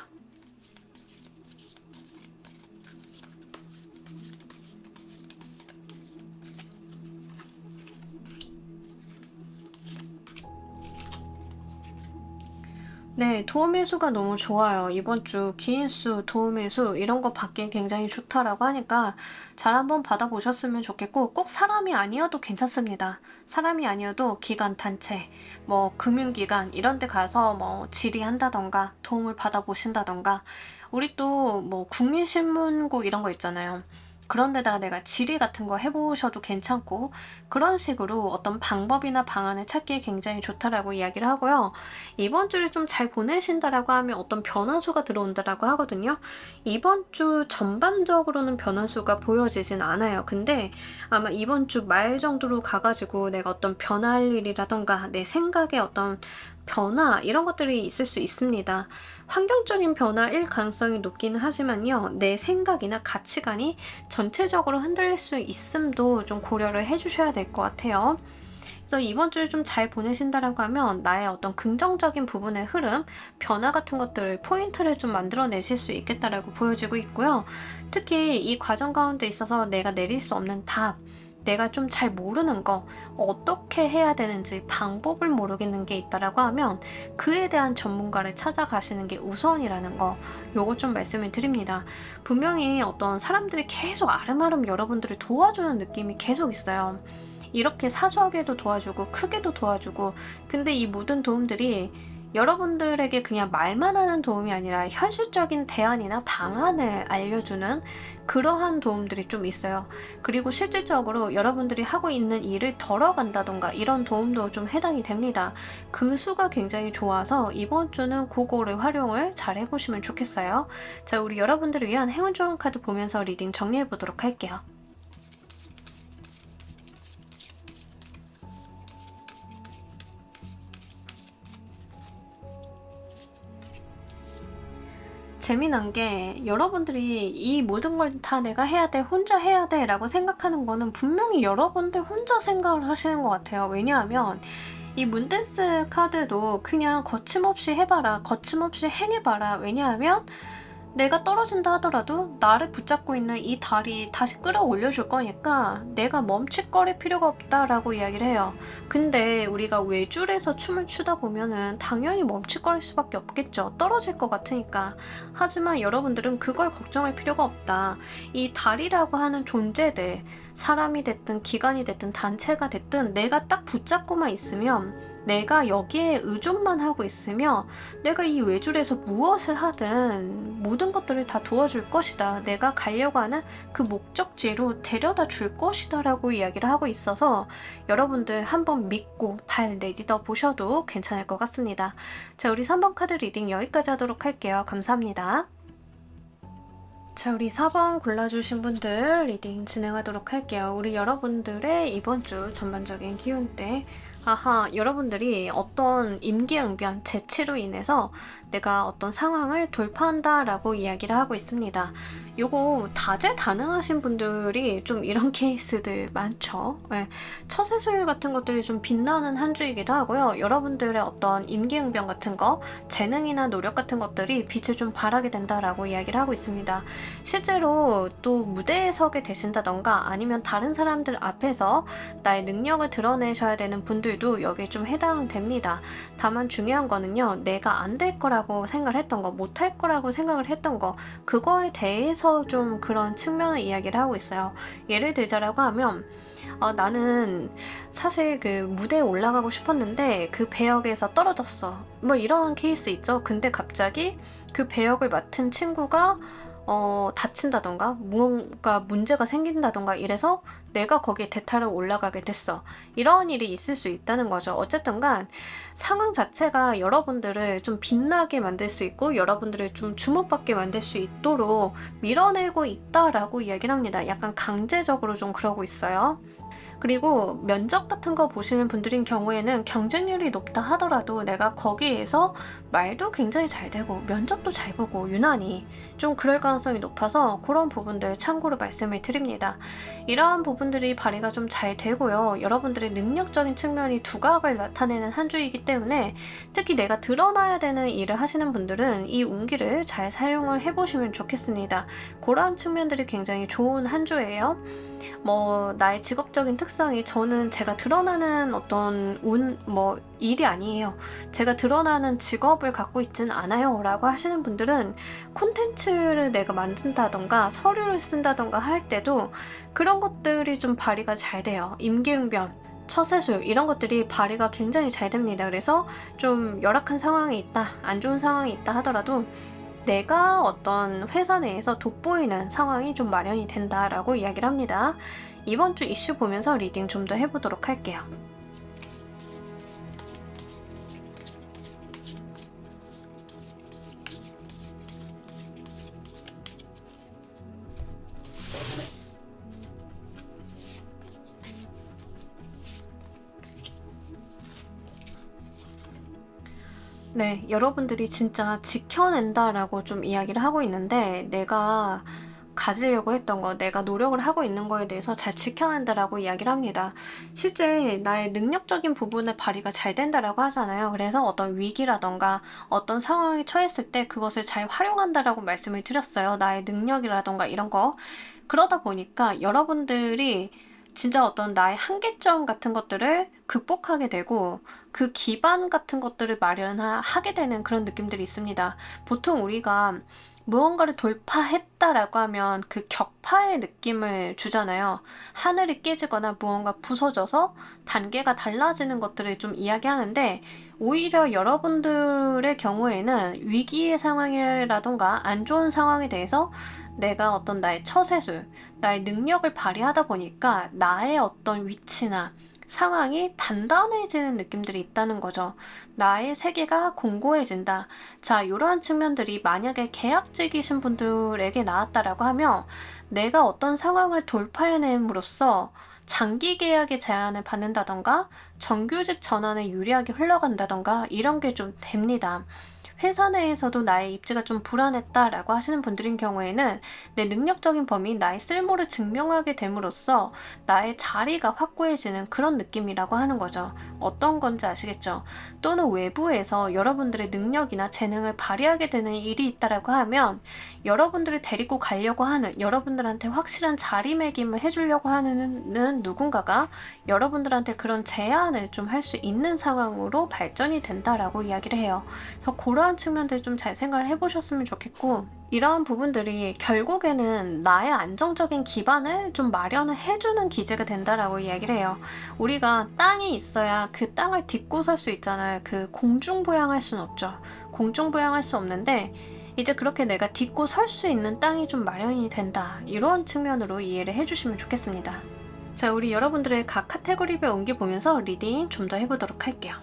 네, 도움의 수가 너무 좋아요. 이번 주 기인 수, 도움의 수 이런 거 받기 굉장히 좋다라고 하니까 잘 한번 받아보셨으면 좋겠고, 꼭 사람이 아니어도 괜찮습니다. 사람이 아니어도 기관, 단체, 뭐 금융기관 이런 데 가서 뭐 질의한다던가 도움을 받아보신다던가, 우리 또 뭐 국민신문고 이런 거 있잖아요. 그런 데다가 내가 질의 같은 거 해보셔도 괜찮고, 그런 식으로 어떤 방법이나 방안을 찾기에 굉장히 좋다라고 이야기를 하고요. 이번 주를 좀 잘 보내신다라고 하면 어떤 변화수가 들어온다라고 하거든요. 이번 주 전반적으로는 변화수가 보여지진 않아요. 근데 아마 이번 주 말 정도로 가가지고 내가 어떤 변화할 일이라던가 내 생각에 어떤 변화 이런 것들이 있을 수 있습니다. 환경적인 변화일 가능성이 높기는 하지만요, 내 생각이나 가치관이 전체적으로 흔들릴 수 있음도 좀 고려를 해주셔야 될 것 같아요. 그래서 이번 주를 좀 잘 보내신다라고 하면 나의 어떤 긍정적인 부분의 흐름, 변화 같은 것들을 포인트를 좀 만들어내실 수 있겠다라고 보여지고 있고요. 특히 이 과정 가운데 있어서 내가 내릴 수 없는 답, 내가 좀 잘 모르는 거, 어떻게 해야 되는지 방법을 모르겠는 게 있다라고 하면 그에 대한 전문가를 찾아가시는 게 우선이라는 거, 요거 좀 말씀을 드립니다. 분명히 어떤 사람들이 계속 아름아름 여러분들을 도와주는 느낌이 계속 있어요. 이렇게 사소하게도 도와주고 크게도 도와주고, 근데 이 모든 도움들이 여러분들에게 그냥 말만 하는 도움이 아니라 현실적인 대안이나 방안을 알려주는 그러한 도움들이 좀 있어요. 그리고 실질적으로 여러분들이 하고 있는 일을 덜어간다던가 이런 도움도 좀 해당이 됩니다. 그 수가 굉장히 좋아서 이번 주는 그거를 활용을 잘 해보시면 좋겠어요. 자, 우리 여러분들을 위한 행운 좋은 카드 보면서 리딩 정리해 보도록 할게요. 재미난 게 여러분들이 이 모든 걸 다 내가 해야 돼, 혼자 해야 돼 라고 생각하는 거는 분명히 여러분들 혼자 생각을 하시는 것 같아요. 왜냐하면 이 문댄스 카드도 그냥 거침없이 해봐라, 거침없이 행해봐라. 왜냐하면 내가 떨어진다 하더라도 나를 붙잡고 있는 이 다리 다시 끌어올려 줄 거니까 내가 멈칫거릴 필요가 없다라고 이야기를 해요. 근데 우리가 외줄에서 춤을 추다 보면은 당연히 멈칫거릴 수밖에 없겠죠. 떨어질 것 같으니까. 하지만 여러분들은 그걸 걱정할 필요가 없다. 이 다리라고 하는 존재들, 사람이 됐든 기관이 됐든 단체가 됐든 내가 딱 붙잡고만 있으면, 내가 여기에 의존만 하고 있으며 내가 이 외줄에서 무엇을 하든 모든 것들을 다 도와줄 것이다. 내가 가려고 하는 그 목적지로 데려다 줄 것이다 라고 이야기를 하고 있어서 여러분들 한번 믿고 발 내딛어 보셔도 괜찮을 것 같습니다. 자, 우리 3번 카드 리딩 여기까지 하도록 할게요. 감사합니다. 자, 우리 4번 골라주신 분들 리딩 진행하도록 할게요. 우리 여러분들의 이번 주 전반적인 기운대. 여러분들이 어떤 임기응변, 재치로 인해서 내가 어떤 상황을 돌파한다 라고 이야기를 하고 있습니다. 요거 다재다능하신 분들이 좀 이런 케이스들 많죠. 네. 처세술 같은 것들이 좀 빛나는 한 주이기도 하고요. 여러분들의 어떤 임기응변 같은 거, 재능이나 노력 같은 것들이 빛을 좀 발하게 된다라고 이야기를 하고 있습니다. 실제로 또 무대에 서게 되신다던가 아니면 다른 사람들 앞에서 나의 능력을 드러내셔야 되는 분들도 여기에 좀 해당됩니다. 다만 중요한 거는요, 내가 안 될 거라고 생각을 했던 거, 못할 거라고 생각을 했던 거, 그거에 대해서 좀 그런 측면을 이야기를 하고 있어요. 예를 들자라고 하면 나는 사실 그 무대에 올라가고 싶었는데 그 배역에서 떨어졌어. 뭐 이런 케이스 있죠. 근데 갑자기 그 배역을 맡은 친구가 다친다던가 뭔가 문제가 생긴다던가 이래서 내가 거기에 대타로 올라가게 됐어. 이런 일이 있을 수 있다는 거죠. 어쨌든 간 상황 자체가 여러분들을 좀 빛나게 만들 수 있고 여러분들을 좀 주목받게 만들 수 있도록 밀어내고 있다라고 이야기를 합니다. 약간 강제적으로 좀 그러고 있어요. 그리고 면접 같은 거 보시는 분들인 경우에는 경쟁률이 높다 하더라도 내가 거기에서 말도 굉장히 잘 되고 면접도 잘 보고 유난히 좀 그럴 가능성이 높아서 그런 부분들 참고로 말씀을 드립니다. 이러한 부분들이 발휘가 좀 잘 되고요. 여러분들의 능력적인 측면이 두각을 나타내는 한 주이기 때문에 특히 내가 드러나야 되는 일을 하시는 분들은 이 운기를 잘 사용을 해보시면 좋겠습니다. 그러한 측면들이 굉장히 좋은 한 주예요. 나의 직업적인 특성이 저는 제가 드러나는 어떤 일이 아니에요. 제가 드러나는 직업을 갖고 있진 않아요 라고 하시는 분들은 콘텐츠를 내가 만든다던가 서류를 쓴다던가 할 때도 그런 것들이 좀 발휘가 잘 돼요. 임기응변, 처세술 이런 것들이 발휘가 굉장히 잘 됩니다. 그래서 좀 열악한 상황이 있다, 안 좋은 상황이 있다 하더라도 내가 어떤 회사 내에서 돋보이는 상황이 좀 마련이 된다라고 이야기를 합니다. 이번 주 이슈 보면서 리딩 좀 더 해보도록 할게요. 네, 여러분들이 진짜 지켜낸다라고 좀 이야기를 하고 있는데 내가 가지려고 했던 거, 내가 노력을 하고 있는 거에 대해서 잘 지켜낸다라고 이야기를 합니다. 실제 나의 능력적인 부분에 발휘가 잘 된다라고 하잖아요. 그래서 어떤 위기라던가 어떤 상황에 처했을 때 그것을 잘 활용한다라고 말씀을 드렸어요. 나의 능력이라던가 이런 거. 그러다 보니까 여러분들이 진짜 어떤 나의 한계점 같은 것들을 극복하게 되고 그 기반 같은 것들을 마련하게 되는 그런 느낌들이 있습니다. 보통 우리가 무언가를 돌파했다라고 하면 그 격파의 느낌을 주잖아요. 하늘이 깨지거나 무언가 부서져서 단계가 달라지는 것들을 좀 이야기하는데, 오히려 여러분들의 경우에는 위기의 상황이라던가 안 좋은 상황에 대해서 내가 어떤 나의 처세술, 나의 능력을 발휘하다 보니까 나의 어떤 위치나 상황이 단단해지는 느낌들이 있다는 거죠. 나의 세계가 공고해진다. 자, 이러한 측면들이 만약에 계약직이신 분들에게 나왔다라고 하면 내가 어떤 상황을 돌파해냄으로써 장기 계약의 제안을 받는다던가 정규직 전환에 유리하게 흘러간다던가 이런 게 좀 됩니다. 회사 내에서도 나의 입지가 좀 불안했다라고 하시는 분들인 경우에는 내 능력적인 범위, 나의 쓸모를 증명하게 됨으로써 나의 자리가 확고해지는 그런 느낌이라고 하는 거죠. 어떤 건지 아시겠죠? 또는 외부에서 여러분들의 능력이나 재능을 발휘하게 되는 일이 있다라고 하면 여러분들을 데리고 가려고 하는, 여러분들한테 확실한 자리매김을 해주려고 하는 누군가가 여러분들한테 그런 제안을 좀 할 수 있는 상황으로 발전이 된다라고 이야기를 해요. 그래서 그러한 측면들 좀 잘 생각을 해보셨으면 좋겠고, 이러한 부분들이 결국에는 나의 안정적인 기반을 좀 마련을 해주는 기제가 된다라고 이야기를 해요. 우리가 땅이 있어야 그 땅을 딛고 설 수 있잖아요. 그 공중부양할 수는 없죠. 공중부양할 수 없는데 이제 그렇게 내가 딛고 설 수 있는 땅이 좀 마련이 된다. 이런 측면으로 이해를 해주시면 좋겠습니다. 자, 우리 여러분들의 각 카테고리별 옮겨보면서 리딩 좀 더 해보도록 할게요.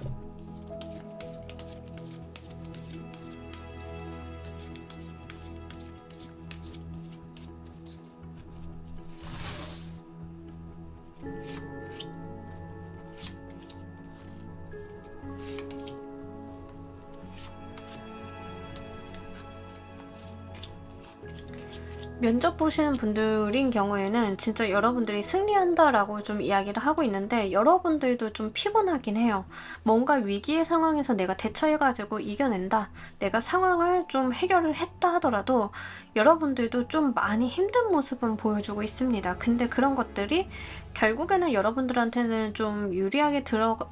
면접 보시는 분들인 경우에는 진짜 여러분들이 승리한다라고 좀 이야기를 하고 있는데, 여러분들도 좀 피곤하긴 해요. 뭔가 위기의 상황에서 내가 대처해가지고 이겨낸다, 내가 상황을 좀 해결을 했다 하더라도 여러분들도 좀 많이 힘든 모습은 보여주고 있습니다. 근데 그런 것들이 결국에는 여러분들한테는 좀 유리하게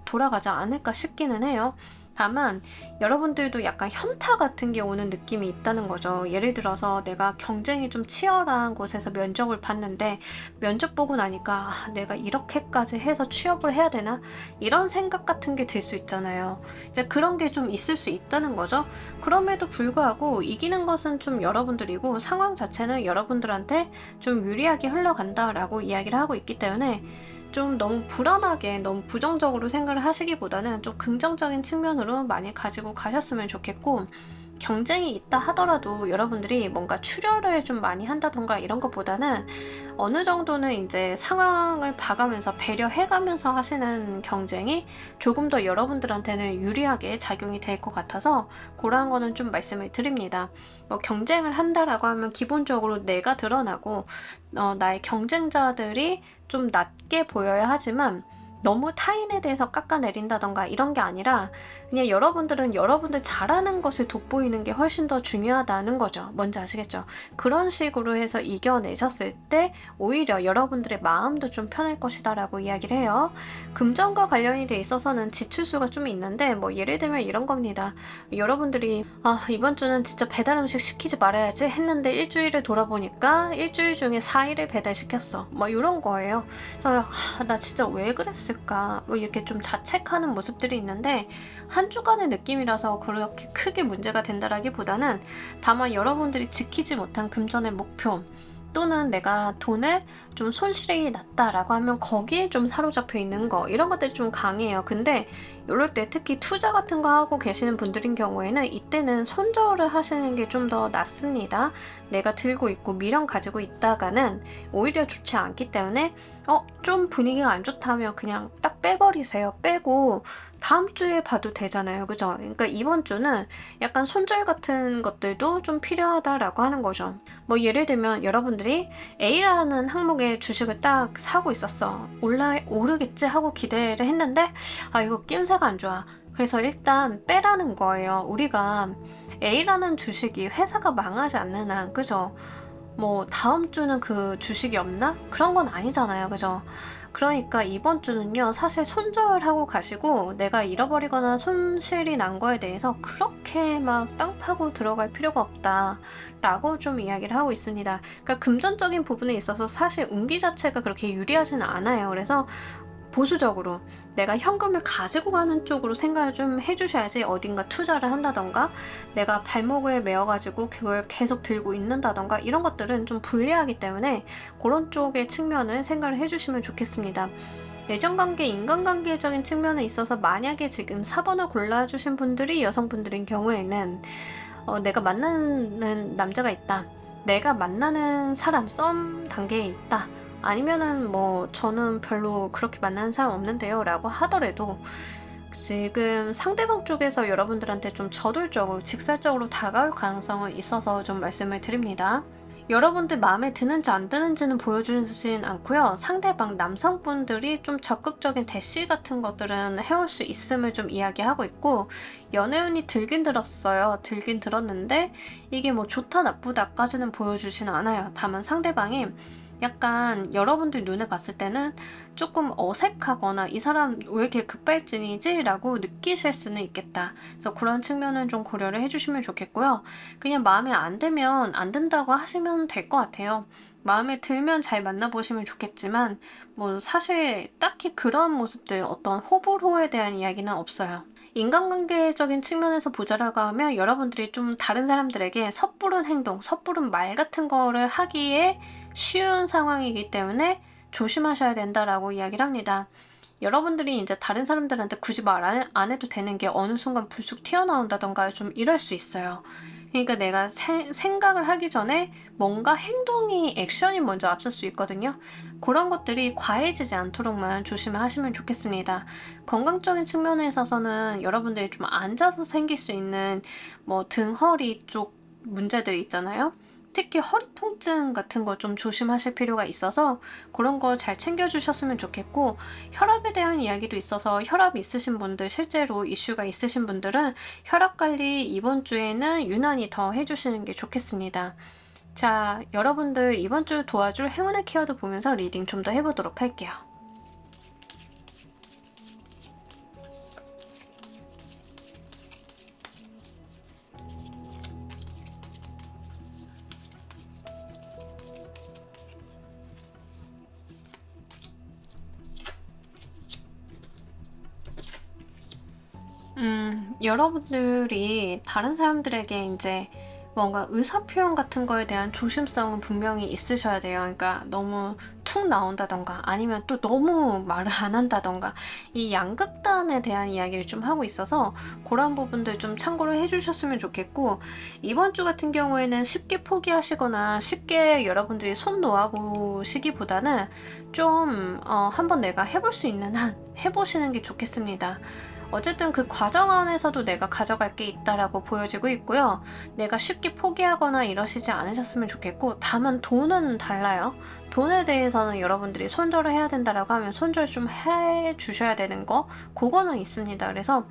돌아가지 않을까 싶기는 해요. 다만 여러분들도 약간 현타 같은 게 오는 느낌이 있다는 거죠. 예를 들어서 내가 경쟁이 좀 치열한 곳에서 면접을 봤는데 면접 보고 나니까 내가 이렇게까지 해서 취업을 해야 되나? 이런 생각 같은 게 들 수 있잖아요. 이제 그런 게 좀 있을 수 있다는 거죠. 그럼에도 불구하고 이기는 것은 좀 여러분들이고 상황 자체는 여러분들한테 좀 유리하게 흘러간다라고 이야기를 하고 있기 때문에 좀 너무 불안하게, 너무 부정적으로 생각을 하시기보다는 좀 긍정적인 측면으로 많이 가지고 가셨으면 좋겠고, 경쟁이 있다 하더라도 여러분들이 뭔가 출혈을 좀 많이 한다던가 이런 것보다는 어느 정도는 이제 상황을 봐가면서 배려해가면서 하시는 경쟁이 조금 더 여러분들한테는 유리하게 작용이 될 것 같아서 그러한 거는 좀 말씀을 드립니다. 뭐 경쟁을 한다라고 하면 기본적으로 내가 드러나고 나의 경쟁자들이 좀 낮게 보여야 하지만 너무 타인에 대해서 깎아내린다던가 이런 게 아니라 그냥 여러분들은 여러분들 잘하는 것을 돋보이는 게 훨씬 더 중요하다는 거죠. 뭔지 아시겠죠? 그런 식으로 해서 이겨내셨을 때 오히려 여러분들의 마음도 좀 편할 것이다 라고 이야기를 해요. 금전과 관련이 돼 있어서는 지출수가 좀 있는데 뭐 예를 들면 이런 겁니다. 여러분들이 이번 주는 진짜 배달 음식 시키지 말아야지 했는데 일주일을 돌아보니까 일주일 중에 4일을 배달시켰어. 뭐 이런 거예요. 그래서 나 진짜 왜 그랬을까? 뭐 이렇게 좀 자책하는 모습들이 있는데 한 주간의 느낌이라서 그렇게 크게 문제가 된다라기보다는 다만 여러분들이 지키지 못한 금전의 목표 또는 내가 돈을 좀 손실이 났다라고 하면 거기에 좀 사로잡혀 있는 거, 이런 것들이 좀 강해요. 근데 이럴 때 특히 투자 같은 거 하고 계시는 분들인 경우에는 이때는 손절을 하시는 게 좀 더 낫습니다. 내가 들고 있고 미련 가지고 있다가는 오히려 좋지 않기 때문에 좀 분위기가 안 좋다면 그냥 딱 빼버리세요. 빼고 다음 주에 봐도 되잖아요. 그죠? 그러니까 이번 주는 약간 손절 같은 것들도 좀 필요하다라고 하는 거죠. 뭐 예를 들면 여러분들이 A라는 항목의 주식을 딱 사고 있었어. 오르겠지 하고 기대를 했는데 이거 낌새가 안 좋아. 그래서 일단 빼라는 거예요. 우리가 A라는 주식이 회사가 망하지 않는 한, 그죠? 뭐 다음 주는 그 주식이 없나? 그런 건 아니잖아요. 그죠? 그러니까 이번 주는요, 사실 손절하고 가시고 내가 잃어버리거나 손실이 난 거에 대해서 그렇게 막 땅 파고 들어갈 필요가 없다 라고 좀 이야기를 하고 있습니다. 그러니까 금전적인 부분에 있어서 사실 운기 자체가 그렇게 유리하지는 않아요. 그래서 보수적으로 내가 현금을 가지고 가는 쪽으로 생각을 좀 해주셔야지, 어딘가 투자를 한다던가 내가 발목을 메어가지고 그걸 계속 들고 있는다던가 이런 것들은 좀 불리하기 때문에 그런 쪽의 측면을 생각을 해주시면 좋겠습니다. 애정관계, 인간관계적인 측면에 있어서 만약에 지금 4번을 골라주신 분들이 여성분들인 경우에는 내가 만나는 남자가 있다, 내가 만나는 사람 썸 단계에 있다, 아니면은 뭐 저는 별로 그렇게 만나는 사람 없는데요 라고 하더라도 지금 상대방 쪽에서 여러분들한테 좀 저돌적으로 직설적으로 다가올 가능성은 있어서 좀 말씀을 드립니다. 여러분들 마음에 드는지 안 드는지는 보여주진 않고요. 상대방 남성분들이 좀 적극적인 대시 같은 것들은 해올 수 있음을 좀 이야기하고 있고, 연애운이 들긴 들었어요. 들긴 들었는데 이게 뭐 좋다 나쁘다까지는 보여주진 않아요. 다만 상대방이 약간 여러분들 눈에 봤을 때는 조금 어색하거나 이 사람 왜 이렇게 급발진이지? 라고 느끼실 수는 있겠다. 그래서 그런 측면은 좀 고려를 해주시면 좋겠고요. 그냥 마음에 안 들면 안 든다고 하시면 될 것 같아요. 마음에 들면 잘 만나보시면 좋겠지만 뭐 사실 딱히 그런 모습들, 어떤 호불호에 대한 이야기는 없어요. 인간관계적인 측면에서 보자라고 하면 여러분들이 좀 다른 사람들에게 섣부른 행동, 섣부른 말 같은 거를 하기에 쉬운 상황이기 때문에 조심하셔야 된다라고 이야기를 합니다. 여러분들이 이제 다른 사람들한테 굳이 말 안 해도 되는 게 어느 순간 불쑥 튀어나온다던가 좀 이럴 수 있어요. 그러니까 내가 생각을 하기 전에 뭔가 행동이, 액션이 먼저 앞설 수 있거든요. 그런 것들이 과해지지 않도록만 조심을 하시면 좋겠습니다. 건강적인 측면에 있어서는 여러분들이 좀 앉아서 생길 수 있는 뭐 등, 허리 쪽 문제들이 있잖아요. 특히 허리 통증 같은 거 좀 조심하실 필요가 있어서 그런 거 잘 챙겨주셨으면 좋겠고, 혈압에 대한 이야기도 있어서 혈압 있으신 분들, 실제로 이슈가 있으신 분들은 혈압 관리 이번 주에는 유난히 더 해주시는 게 좋겠습니다. 자, 여러분들 이번 주 도와줄 행운의 키워드 보면서 리딩 좀 더 해보도록 할게요. 여러분들이 다른 사람들에게 이제 뭔가 의사표현 같은 거에 대한 조심성은 분명히 있으셔야 돼요. 그러니까 너무 툭 나온다던가 아니면 또 너무 말을 안 한다던가 이 양극단에 대한 이야기를 좀 하고 있어서 그런 부분들 좀 참고를 해주셨으면 좋겠고, 이번 주 같은 경우에는 쉽게 포기하시거나 쉽게 여러분들이 손 놓아보시기보다는 좀 한번 내가 해볼 수 있는 한 해보시는 게 좋겠습니다. 어쨌든 그 과정 안에서도 내가 가져갈 게 있다라고 보여지고 있고요. 내가 쉽게 포기하거나 이러시지 않으셨으면 좋겠고, 다만 돈은 달라요. 돈에 대해서는 여러분들이 손절을 해야 된다라고 하면 손절 좀 해주셔야 되는 거, 그거는 있습니다. 그래서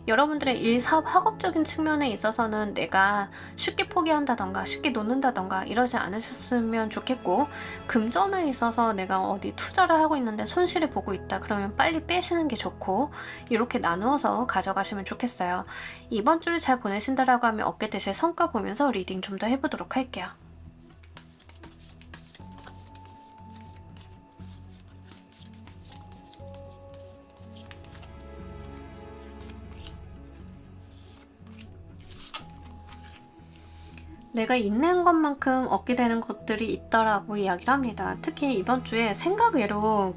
여러분들의 일사업 학업적인 측면에 있어서는 내가 쉽게 포기한다던가 쉽게 놓는다던가 이러지 않으셨으면 좋겠고, 금전에 있어서 내가 어디 투자를 하고 있는데 손실을 보고 있다 그러면 빨리 빼시는 게 좋고, 이렇게 나누어서 가져가시면 좋겠어요. 이번 주를 잘 보내신다라고 하면 얻게 되실 성과 보면서 리딩 좀 더 해보도록 할게요. 내가 있는 것만큼 얻게 되는 것들이 있다라고 이야기를 합니다. 특히 이번 주에 생각 외로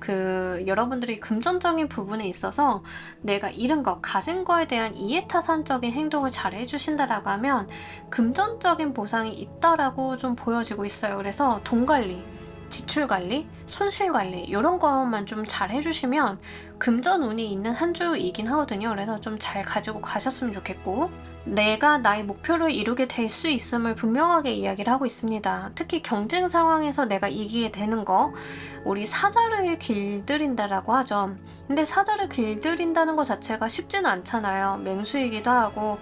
여러분들이 금전적인 부분에 있어서 내가 잃은 것, 가진 거에 대한 이해타산적인 행동을 잘 해주신다라고 하면 금전적인 보상이 있다라고 좀 보여지고 있어요. 그래서 돈 관리, 지출 관리, 손실 관리 이런 것만 좀 잘 해주시면 금전 운이 있는 한 주이긴 하거든요. 그래서 좀 잘 가지고 가셨으면 좋겠고, 내가 나의 목표를 이루게 될 수 있음을 분명하게 이야기를 하고 있습니다. 특히 경쟁 상황에서 내가 이기게 되는 거, 우리 사자를 길들인다라고 하죠. 근데 사자를 길들인다는 것 자체가 쉽지는 않잖아요. 맹수이기도 하고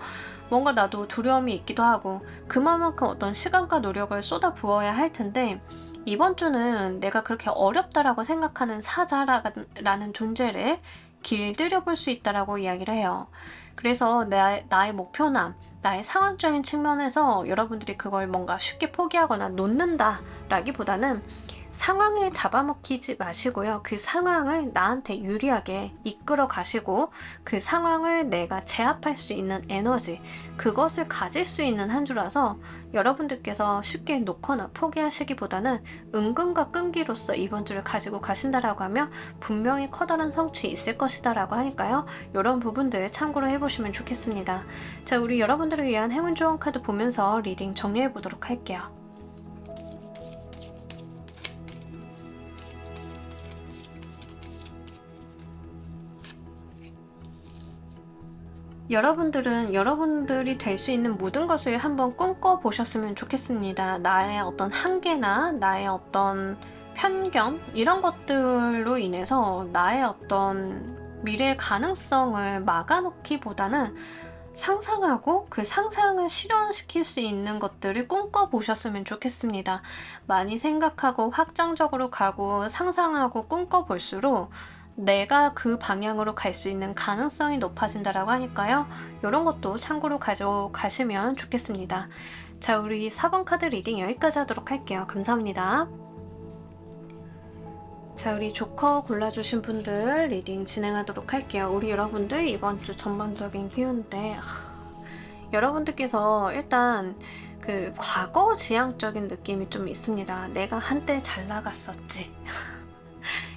뭔가 나도 두려움이 있기도 하고 그만큼 어떤 시간과 노력을 쏟아 부어야 할 텐데 이번 주는 내가 그렇게 어렵다라고 생각하는 사자라는 존재를 길들여 볼 수 있다라고 이야기를 해요. 그래서 나의 목표나 나의 상황적인 측면에서 여러분들이 그걸 뭔가 쉽게 포기하거나 놓는다라기보다는 상황을 잡아먹히지 마시고요. 그 상황을 나한테 유리하게 이끌어 가시고 그 상황을 내가 제압할 수 있는 에너지, 그것을 가질 수 있는 한 주라서 여러분들께서 쉽게 놓거나 포기하시기보다는 은근과 끈기로서 이번 주를 가지고 가신다라고 하면 분명히 커다란 성취 있을 것이다라고 하니까요. 이런 부분들 참고로 해보시면 좋겠습니다. 자, 우리 여러분들을 위한 행운 조언 카드 보면서 리딩 정리해 보도록 할게요. 여러분들은 여러분들이 될 수 있는 모든 것을 한번 꿈꿔보셨으면 좋겠습니다. 나의 어떤 한계나 나의 어떤 편견 이런 것들로 인해서 나의 어떤 미래의 가능성을 막아놓기보다는 상상하고 그 상상을 실현시킬 수 있는 것들을 꿈꿔보셨으면 좋겠습니다. 많이 생각하고 확장적으로 가고 상상하고 꿈꿔볼수록 내가 그 방향으로 갈 수 있는 가능성이 높아진다라고 하니까요. 이런 것도 참고로 가져가시면 좋겠습니다. 자, 우리 4번 카드 리딩 여기까지 하도록 할게요. 감사합니다. 자, 우리 조커 골라주신 분들 리딩 진행하도록 할게요. 우리 여러분들 이번 주 전반적인 기운인데 여러분들께서 일단 그 과거 지향적인 느낌이 좀 있습니다. 내가 한때 잘 나갔었지.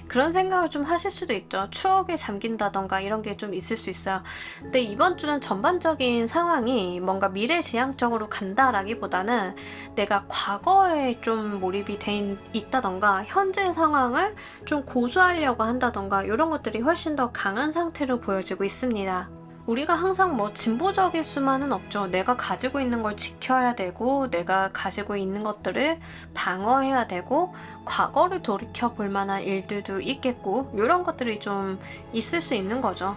그런 생각을 좀 하실 수도 있죠. 추억에 잠긴다던가 이런 게 좀 있을 수 있어요. 근데 이번 주는 전반적인 상황이 뭔가 미래지향적으로 간다라기보다는 내가 과거에 좀 몰입이 돼 있다던가 현재 상황을 좀 고수하려고 한다던가 이런 것들이 훨씬 더 강한 상태로 보여지고 있습니다. 우리가 항상 뭐 진보적일 수만은 없죠. 내가 가지고 있는 걸 지켜야 되고 내가 가지고 있는 것들을 방어해야 되고 과거를 돌이켜 볼 만한 일들도 있겠고 이런 것들이 좀 있을 수 있는 거죠.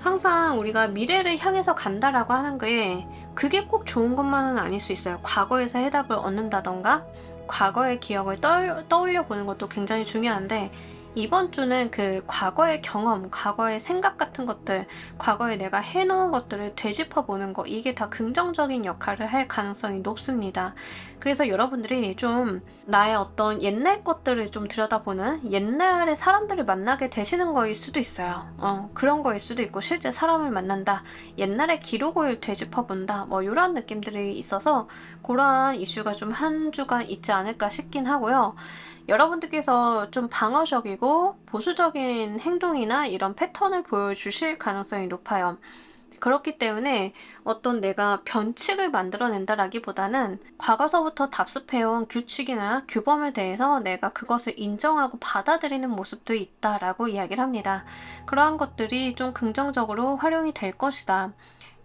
항상 우리가 미래를 향해서 간다라고 하는 게 그게 꼭 좋은 것만은 아닐 수 있어요. 과거에서 해답을 얻는다던가 과거의 기억을 떠올려 보는 것도 굉장히 중요한데 이번 주는 그 과거의 경험, 과거의 생각 같은 것들, 과거에 내가 해놓은 것들을 되짚어보는 거, 이게 다 긍정적인 역할을 할 가능성이 높습니다. 그래서 여러분들이 좀 나의 어떤 옛날 것들을 좀 들여다보는 옛날의 사람들을 만나게 되시는 거일 수도 있어요. 그런 거일 수도 있고 실제 사람을 만난다, 옛날의 기록을 되짚어본다, 뭐 이런 느낌들이 있어서 그러한 이슈가 좀 한 주간 있지 않을까 싶긴 하고요. 여러분들께서 좀 방어적이고 보수적인 행동이나 이런 패턴을 보여주실 가능성이 높아요. 그렇기 때문에 어떤 내가 변칙을 만들어낸다라기보다는 과거서부터 답습해온 규칙이나 규범에 대해서 내가 그것을 인정하고 받아들이는 모습도 있다라고 이야기를 합니다. 그러한 것들이 좀 긍정적으로 활용이 될 것이다.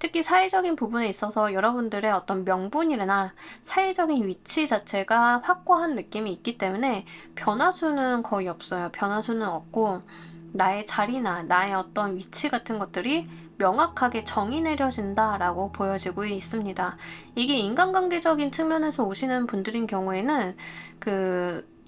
특히 사회적인 부분에 있어서 여러분들의 어떤 명분이나 사회적인 위치 자체가 확고한 느낌이 있기 때문에 변화수는 거의 없어요. 변화수는 없고 나의 자리나 나의 어떤 위치 같은 것들이 명확하게 정의 내려진다라고 보여지고 있습니다. 이게 인간관계적인 측면에서 오시는 분들인 경우에는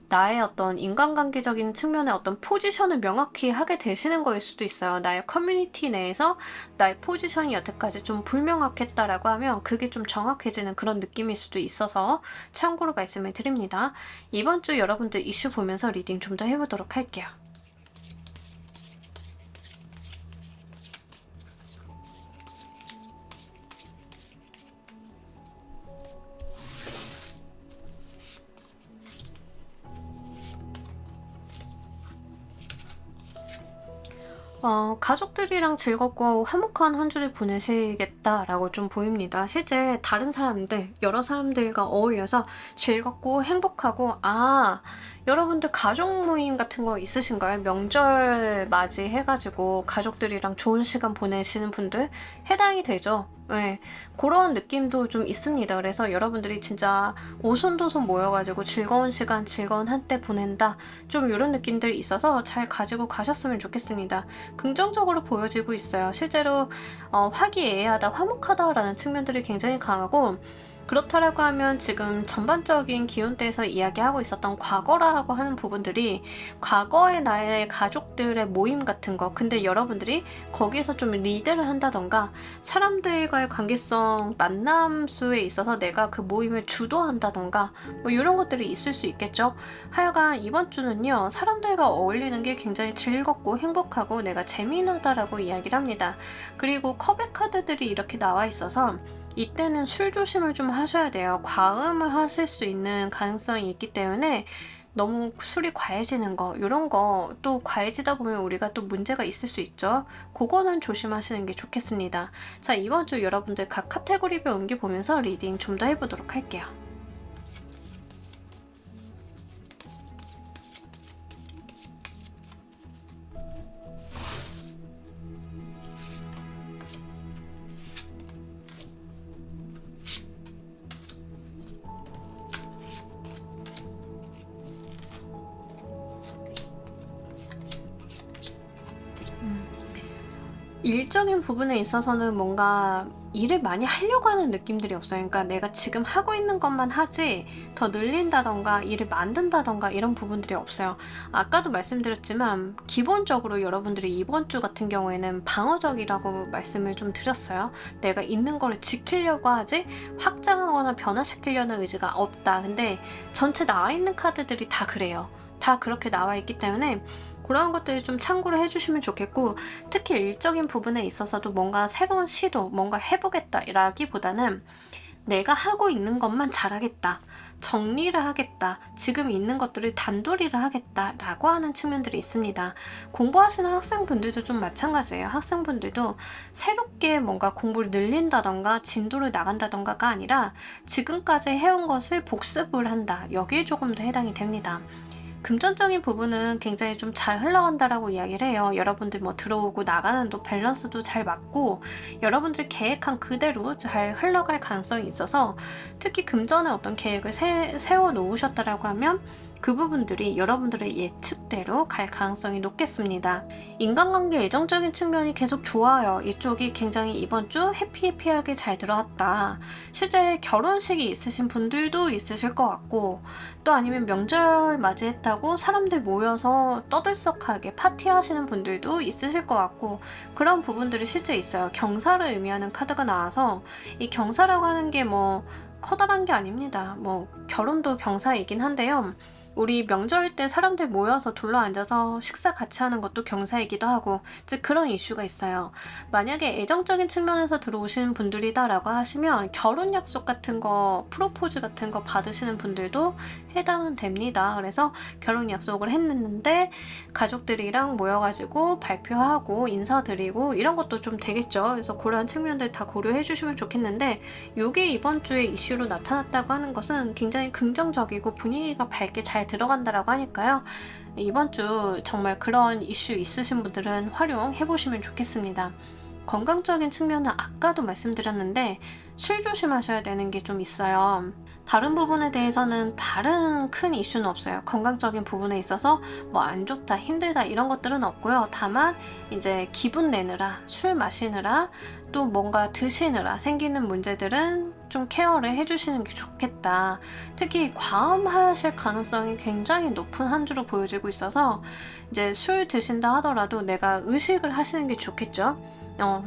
나의 어떤 인간관계적인 측면의 어떤 포지션을 명확히 하게 되시는 거일 수도 있어요. 나의 커뮤니티 내에서 나의 포지션이 여태까지 좀 불명확했다라고 하면 그게 좀 정확해지는 그런 느낌일 수도 있어서 참고로 말씀을 드립니다. 이번 주 여러분들 이슈 보면서 리딩 좀 더 해보도록 할게요. 가족들이랑 즐겁고 화목한 한 주를 보내시겠다라고 좀 보입니다. 실제 다른 사람들, 여러 사람들과 어울려서 즐겁고 행복하고, 여러분들 가족 모임 같은 거 있으신가요? 명절 맞이해가지고 가족들이랑 좋은 시간 보내시는 분들 해당이 되죠. 예, 그런 느낌도 좀 있습니다. 그래서 여러분들이 진짜 오손도손 모여가지고 즐거운 시간, 즐거운 한때 보낸다. 좀 이런 느낌들이 있어서 잘 가지고 가셨으면 좋겠습니다. 긍정적으로 보여지고 있어요. 실제로 화기애애하다, 화목하다라는 측면들이 굉장히 강하고, 그렇다라고 하면 지금 전반적인 기운대에서 이야기하고 있었던 과거라고 하는 부분들이 과거의 나의 가족들의 모임 같은 거, 근데 여러분들이 거기에서 좀 리드를 한다던가 사람들과의 관계성 만남 수에 있어서 내가 그 모임을 주도한다던가 뭐 이런 것들이 있을 수 있겠죠. 하여간 이번 주는요, 사람들과 어울리는 게 굉장히 즐겁고 행복하고 내가 재미나다라고 이야기를 합니다. 그리고 컵의 카드들이 이렇게 나와 있어서 이때는 술 조심을 좀 하셔야 돼요. 과음을 하실 수 있는 가능성이 있기 때문에 너무 술이 과해지는 거, 이런 거 또 과해지다 보면 우리가 또 문제가 있을 수 있죠. 그거는 조심하시는 게 좋겠습니다. 자, 이번 주 여러분들 각 카테고리별 옮겨보면서 리딩 좀 더 해보도록 할게요. 일적인 부분에 있어서는 뭔가 일을 많이 하려고 하는 느낌들이 없어요. 그러니까 내가 지금 하고 있는 것만 하지 더 늘린다던가 일을 만든다던가 이런 부분들이 없어요. 아까도 말씀드렸지만 기본적으로 여러분들이 이번 주 같은 경우에는 방어적이라고 말씀을 좀 드렸어요. 내가 있는 거를 지키려고 하지 확장하거나 변화시키려는 의지가 없다. 근데 전체 나와 있는 카드들이 다 그래요. 다 그렇게 나와 있기 때문에 그런 것들을 좀 참고를 해주시면 좋겠고, 특히 일적인 부분에 있어서도 뭔가 새로운 시도, 뭔가 해보겠다라기보다는 내가 하고 있는 것만 잘하겠다, 정리를 하겠다, 지금 있는 것들을 단도리를 하겠다라고 하는 측면들이 있습니다. 공부하시는 학생분들도 좀 마찬가지예요. 학생분들도 새롭게 뭔가 공부를 늘린다던가 진도를 나간다던가가 아니라 지금까지 해온 것을 복습을 한다. 여기에 조금 더 해당이 됩니다. 금전적인 부분은 굉장히 좀 잘 흘러간다라고 이야기를 해요. 여러분들 뭐 들어오고 나가는 또 밸런스도 잘 맞고 여러분들이 계획한 그대로 잘 흘러갈 가능성이 있어서, 특히 금전에 어떤 계획을 세워 놓으셨다라고 하면 그 부분들이 여러분들의 예측대로 갈 가능성이 높겠습니다. 인간관계 애정적인 측면이 계속 좋아요. 이쪽이 굉장히 이번 주 해피해피하게 잘 들어왔다. 실제 결혼식이 있으신 분들도 있으실 것 같고, 또 아니면 명절 맞이했다고 사람들 모여서 떠들썩하게 파티하시는 분들도 있으실 것 같고, 그런 부분들이 실제 있어요. 경사를 의미하는 카드가 나와서 이 경사라고 하는 게 뭐 커다란 게 아닙니다. 뭐 결혼도 경사이긴 한데요. 우리 명절 때 사람들 모여서 둘러앉아서 식사 같이 하는 것도 경사이기도 하고, 즉 그런 이슈가 있어요. 만약에 애정적인 측면에서 들어오시는 분들이다라고 하시면 결혼 약속 같은 거, 프로포즈 같은 거 받으시는 분들도 해당은 됩니다. 그래서 결혼 약속을 했는데 가족들이랑 모여가지고 발표하고 인사드리고 이런 것도 좀 되겠죠. 그래서 그런 측면들 다 고려해 주시면 좋겠는데, 이게 이번 주에 이슈로 나타났다고 하는 것은 굉장히 긍정적이고 분위기가 밝게 잘 들어간다라고 하니까요. 이번 주 정말 그런 이슈 있으신 분들은 활용해 보시면 좋겠습니다. 건강적인 측면은 아까도 말씀드렸는데 술 조심하셔야 되는 게 좀 있어요. 다른 부분에 대해서는 다른 큰 이슈는 없어요. 건강적인 부분에 있어서 뭐 안 좋다, 힘들다 이런 것들은 없고요. 다만 이제 기분 내느라, 술 마시느라, 또 뭔가 드시느라 생기는 문제들은 좀 케어를 해주시는 게 좋겠다. 특히 과음하실 가능성이 굉장히 높은 한 주로 보여지고 있어서 이제 술 드신다 하더라도 내가 의식을 하시는 게 좋겠죠.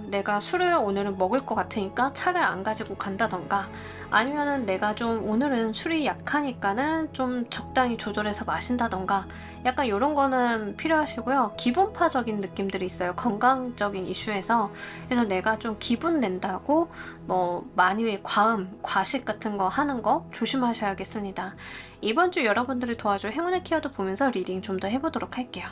내가 술을 오늘은 먹을 것 같으니까 차를 안 가지고 간다던가, 아니면은 내가 좀 오늘은 술이 약하니까는 좀 적당히 조절해서 마신다던가, 약간 이런 거는 필요하시고요. 기분파적인 느낌들이 있어요. 건강적인 이슈에서. 그래서 내가 좀 기분 낸다고 뭐 많이 과음, 과식 같은 거 하는 거 조심하셔야겠습니다. 이번 주 여러분들을 도와줄 행운의 키워드 보면서 리딩 좀 더 해보도록 할게요.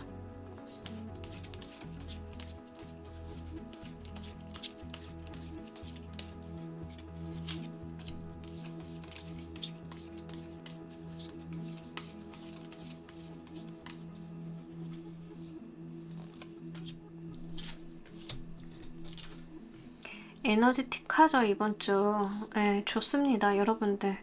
에너지틱하죠, 이번 주. 네, 좋습니다, 여러분들.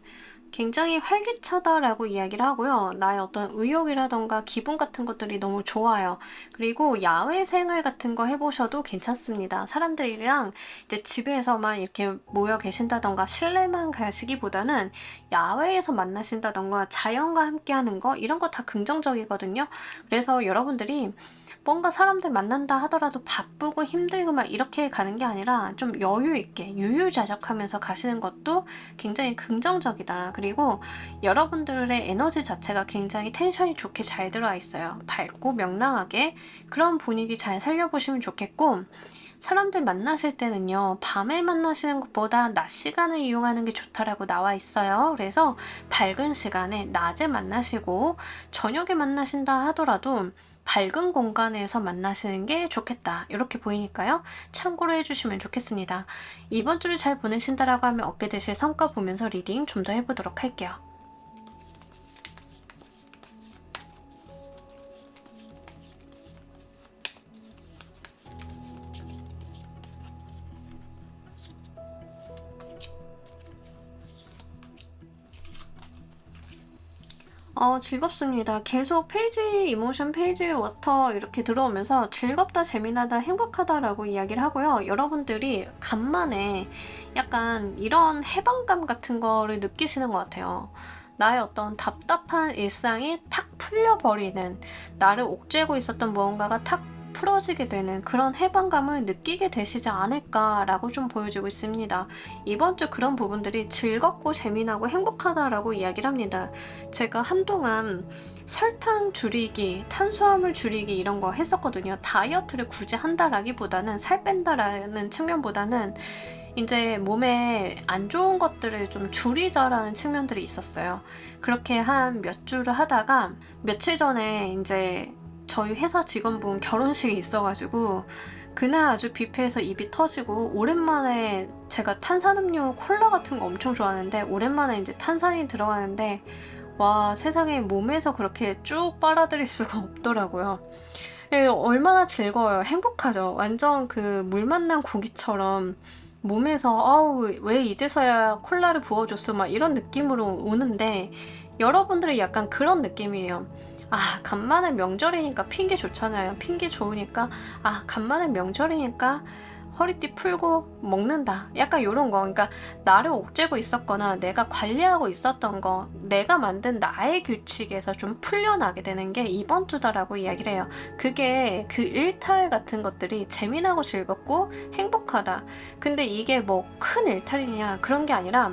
굉장히 활기차다라고 이야기를 하고요. 나의 어떤 의욕이라던가 기분 같은 것들이 너무 좋아요. 그리고 야외 생활 같은 거 해보셔도 괜찮습니다. 사람들이랑 이제 집에서만 이렇게 모여 계신다던가 실내만 가시기보다는 야외에서 만나신다던가 자연과 함께 하는 거 이런 거 다 긍정적이거든요. 그래서 여러분들이 뭔가 사람들 만난다 하더라도 바쁘고 힘들고 막 이렇게 가는 게 아니라 좀 여유 있게 유유자적하면서 가시는 것도 굉장히 긍정적이다. 그리고 여러분들의 에너지 자체가 굉장히 텐션이 좋게 잘 들어와 있어요. 밝고 명랑하게 그런 분위기 잘 살려보시면 좋겠고, 사람들 만나실 때는요, 밤에 만나시는 것보다 낮 시간을 이용하는 게 좋다라고 나와 있어요. 그래서 밝은 시간에 낮에 만나시고 저녁에 만나신다 하더라도 밝은 공간에서 만나시는 게 좋겠다. 이렇게 보이니까요. 참고로 해주시면 좋겠습니다. 이번 주를 잘 보내신다라고 하면 얻게 되실 성과 보면서 리딩 좀 더 해보도록 할게요. 즐겁습니다. 계속 페이지 이모션, 페이지 워터 이렇게 들어오면서 즐겁다, 재미나다, 행복하다라고 이야기를 하고요. 여러분들이 간만에 약간 이런 해방감 같은 거를 느끼시는 것 같아요. 나의 어떤 답답한 일상이 탁 풀려버리는, 나를 옥죄고 있었던 무언가가 탁 풀어지게 되는 그런 해방감을 느끼게 되시지 않을까라고 좀 보여지고 있습니다. 이번 주 그런 부분들이 즐겁고 재미나고 행복하다라고 이야기를 합니다. 제가 한동안 설탕 줄이기, 탄수화물 줄이기 이런 거 했었거든요. 다이어트를 굳이 한다라기보다는 살 뺀다라는 측면보다는 이제 몸에 안 좋은 것들을 좀 줄이자라는 측면들이 있었어요. 그렇게 한 몇 주를 하다가 며칠 전에 이제 저희 회사 직원분 결혼식이 있어가지고 그날 아주 뷔페에서 입이 터지고, 오랜만에 제가 탄산음료 콜라 같은 거 엄청 좋아하는데 오랜만에 이제 탄산이 들어가는데 와, 세상에 몸에서 그렇게 쭉 빨아들일 수가 없더라고요. 얼마나 즐거워요. 행복하죠. 완전 그 물 만난 고기처럼 몸에서 아우 왜 이제서야 콜라를 부어줬어 막 이런 느낌으로 오는데, 여러분들이 약간 그런 느낌이에요. 아, 간만에 명절이니까 핑계 좋잖아요. 핑계 좋으니까 아, 간만에 명절이니까 허리띠 풀고 먹는다. 약간 이런 거. 그러니까 나를 옥죄고 있었거나 내가 관리하고 있었던 거, 내가 만든 나의 규칙에서 좀 풀려나게 되는 게 이번 주다라고 이야기를 해요. 그게 그 일탈 같은 것들이 재미나고 즐겁고 행복하다. 근데 이게 뭐 큰 일탈이냐 그런 게 아니라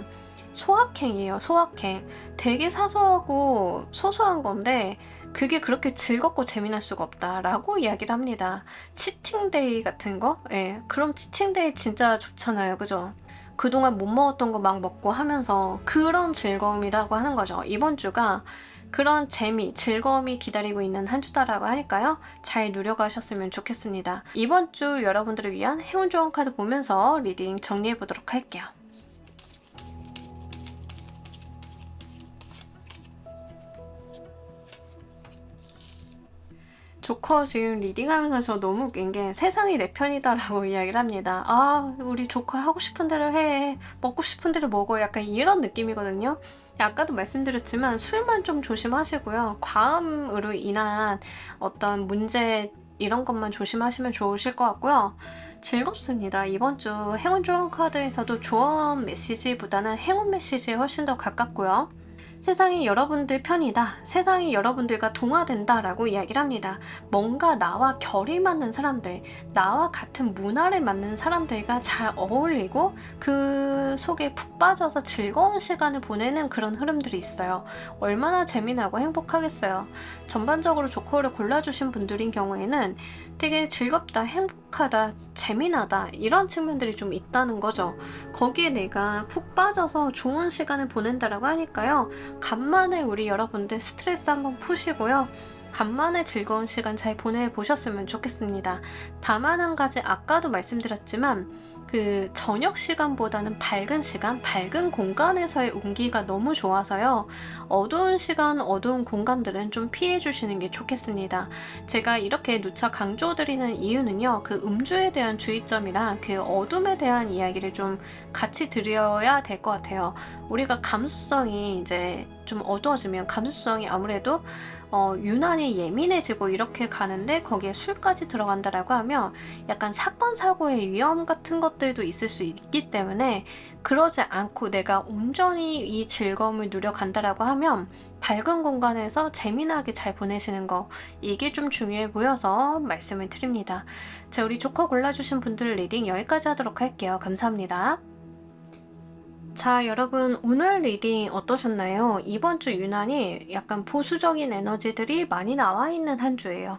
소확행이에요. 소확행. 되게 사소하고 소소한 건데 그게 그렇게 즐겁고 재미날 수가 없다라고 이야기를 합니다. 치팅데이 같은 거? 예, 그럼 치팅데이 진짜 좋잖아요. 그죠? 그동안 못 먹었던 거 막 먹고 하면서 그런 즐거움이라고 하는 거죠. 이번 주가 그런 재미, 즐거움이 기다리고 있는 한 주다라고 하니까요. 잘 누려가셨으면 좋겠습니다. 이번 주 여러분들을 위한 행운 조언 카드 보면서 리딩 정리해 보도록 할게요. 조커 지금 리딩하면서 저 너무 웃긴 게 세상이 내 편이다라고 이야기를 합니다. 아, 우리 조커 하고 싶은 대로 해. 먹고 싶은 대로 먹어. 약간 이런 느낌이거든요. 아까도 말씀드렸지만 술만 좀 조심하시고요. 과음으로 인한 어떤 문제 이런 것만 조심하시면 좋으실 것 같고요. 즐겁습니다. 이번 주 행운 조언 카드에서도 조언 메시지보다는 행운 메시지에 훨씬 더 가깝고요. 세상이 여러분들 편이다. 세상이 여러분들과 동화된다 라고 이야기를 합니다. 뭔가 나와 결이 맞는 사람들, 나와 같은 문화를 맞는 사람들과 잘 어울리고 그 속에 푹 빠져서 즐거운 시간을 보내는 그런 흐름들이 있어요. 얼마나 재미나고 행복하겠어요. 전반적으로 조커를 골라주신 분들인 경우에는 되게 즐겁다, 행복하다, 재미나다 이런 측면들이 좀 있다는 거죠. 거기에 내가 푹 빠져서 좋은 시간을 보낸다라고 하니까요. 간만에 우리 여러분들 스트레스 한번 푸시고요. 간만에 즐거운 시간 잘 보내보셨으면 좋겠습니다. 다만 한 가지, 아까도 말씀드렸지만 그 저녁 시간보다는 밝은 시간, 밝은 공간에서의 운기가 너무 좋아서요. 어두운 시간, 어두운 공간들은 좀 피해 주시는 게 좋겠습니다. 제가 이렇게 누차 강조드리는 이유는요. 그 음주에 대한 주의점이랑 그 어둠에 대한 이야기를 좀 같이 드려야 될 것 같아요. 우리가 감수성이 이제 좀 어두워지면 감수성이 아무래도 유난히 예민해지고 이렇게 가는데 거기에 술까지 들어간다라고 하면 약간 사건 사고의 위험 같은 것들도 있을 수 있기 때문에 그러지 않고 내가 온전히 이 즐거움을 누려간다라고 하면 밝은 공간에서 재미나게 잘 보내시는 거, 이게 좀 중요해 보여서 말씀을 드립니다. 자, 우리 조커 골라주신 분들 리딩 여기까지 하도록 할게요. 감사합니다. 자, 여러분, 오늘 리딩 어떠셨나요? 이번 주 유난히 약간 보수적인 에너지들이 많이 나와 있는 한 주예요.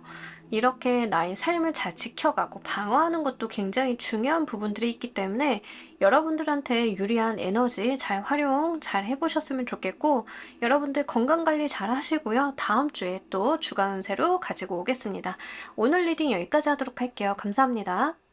이렇게 나의 삶을 잘 지켜가고 방어하는 것도 굉장히 중요한 부분들이 있기 때문에 여러분들한테 유리한 에너지 잘 활용 잘 해보셨으면 좋겠고, 여러분들 건강관리 잘 하시고요. 다음 주에 또 주간 운세로 가지고 오겠습니다. 오늘 리딩 여기까지 하도록 할게요. 감사합니다.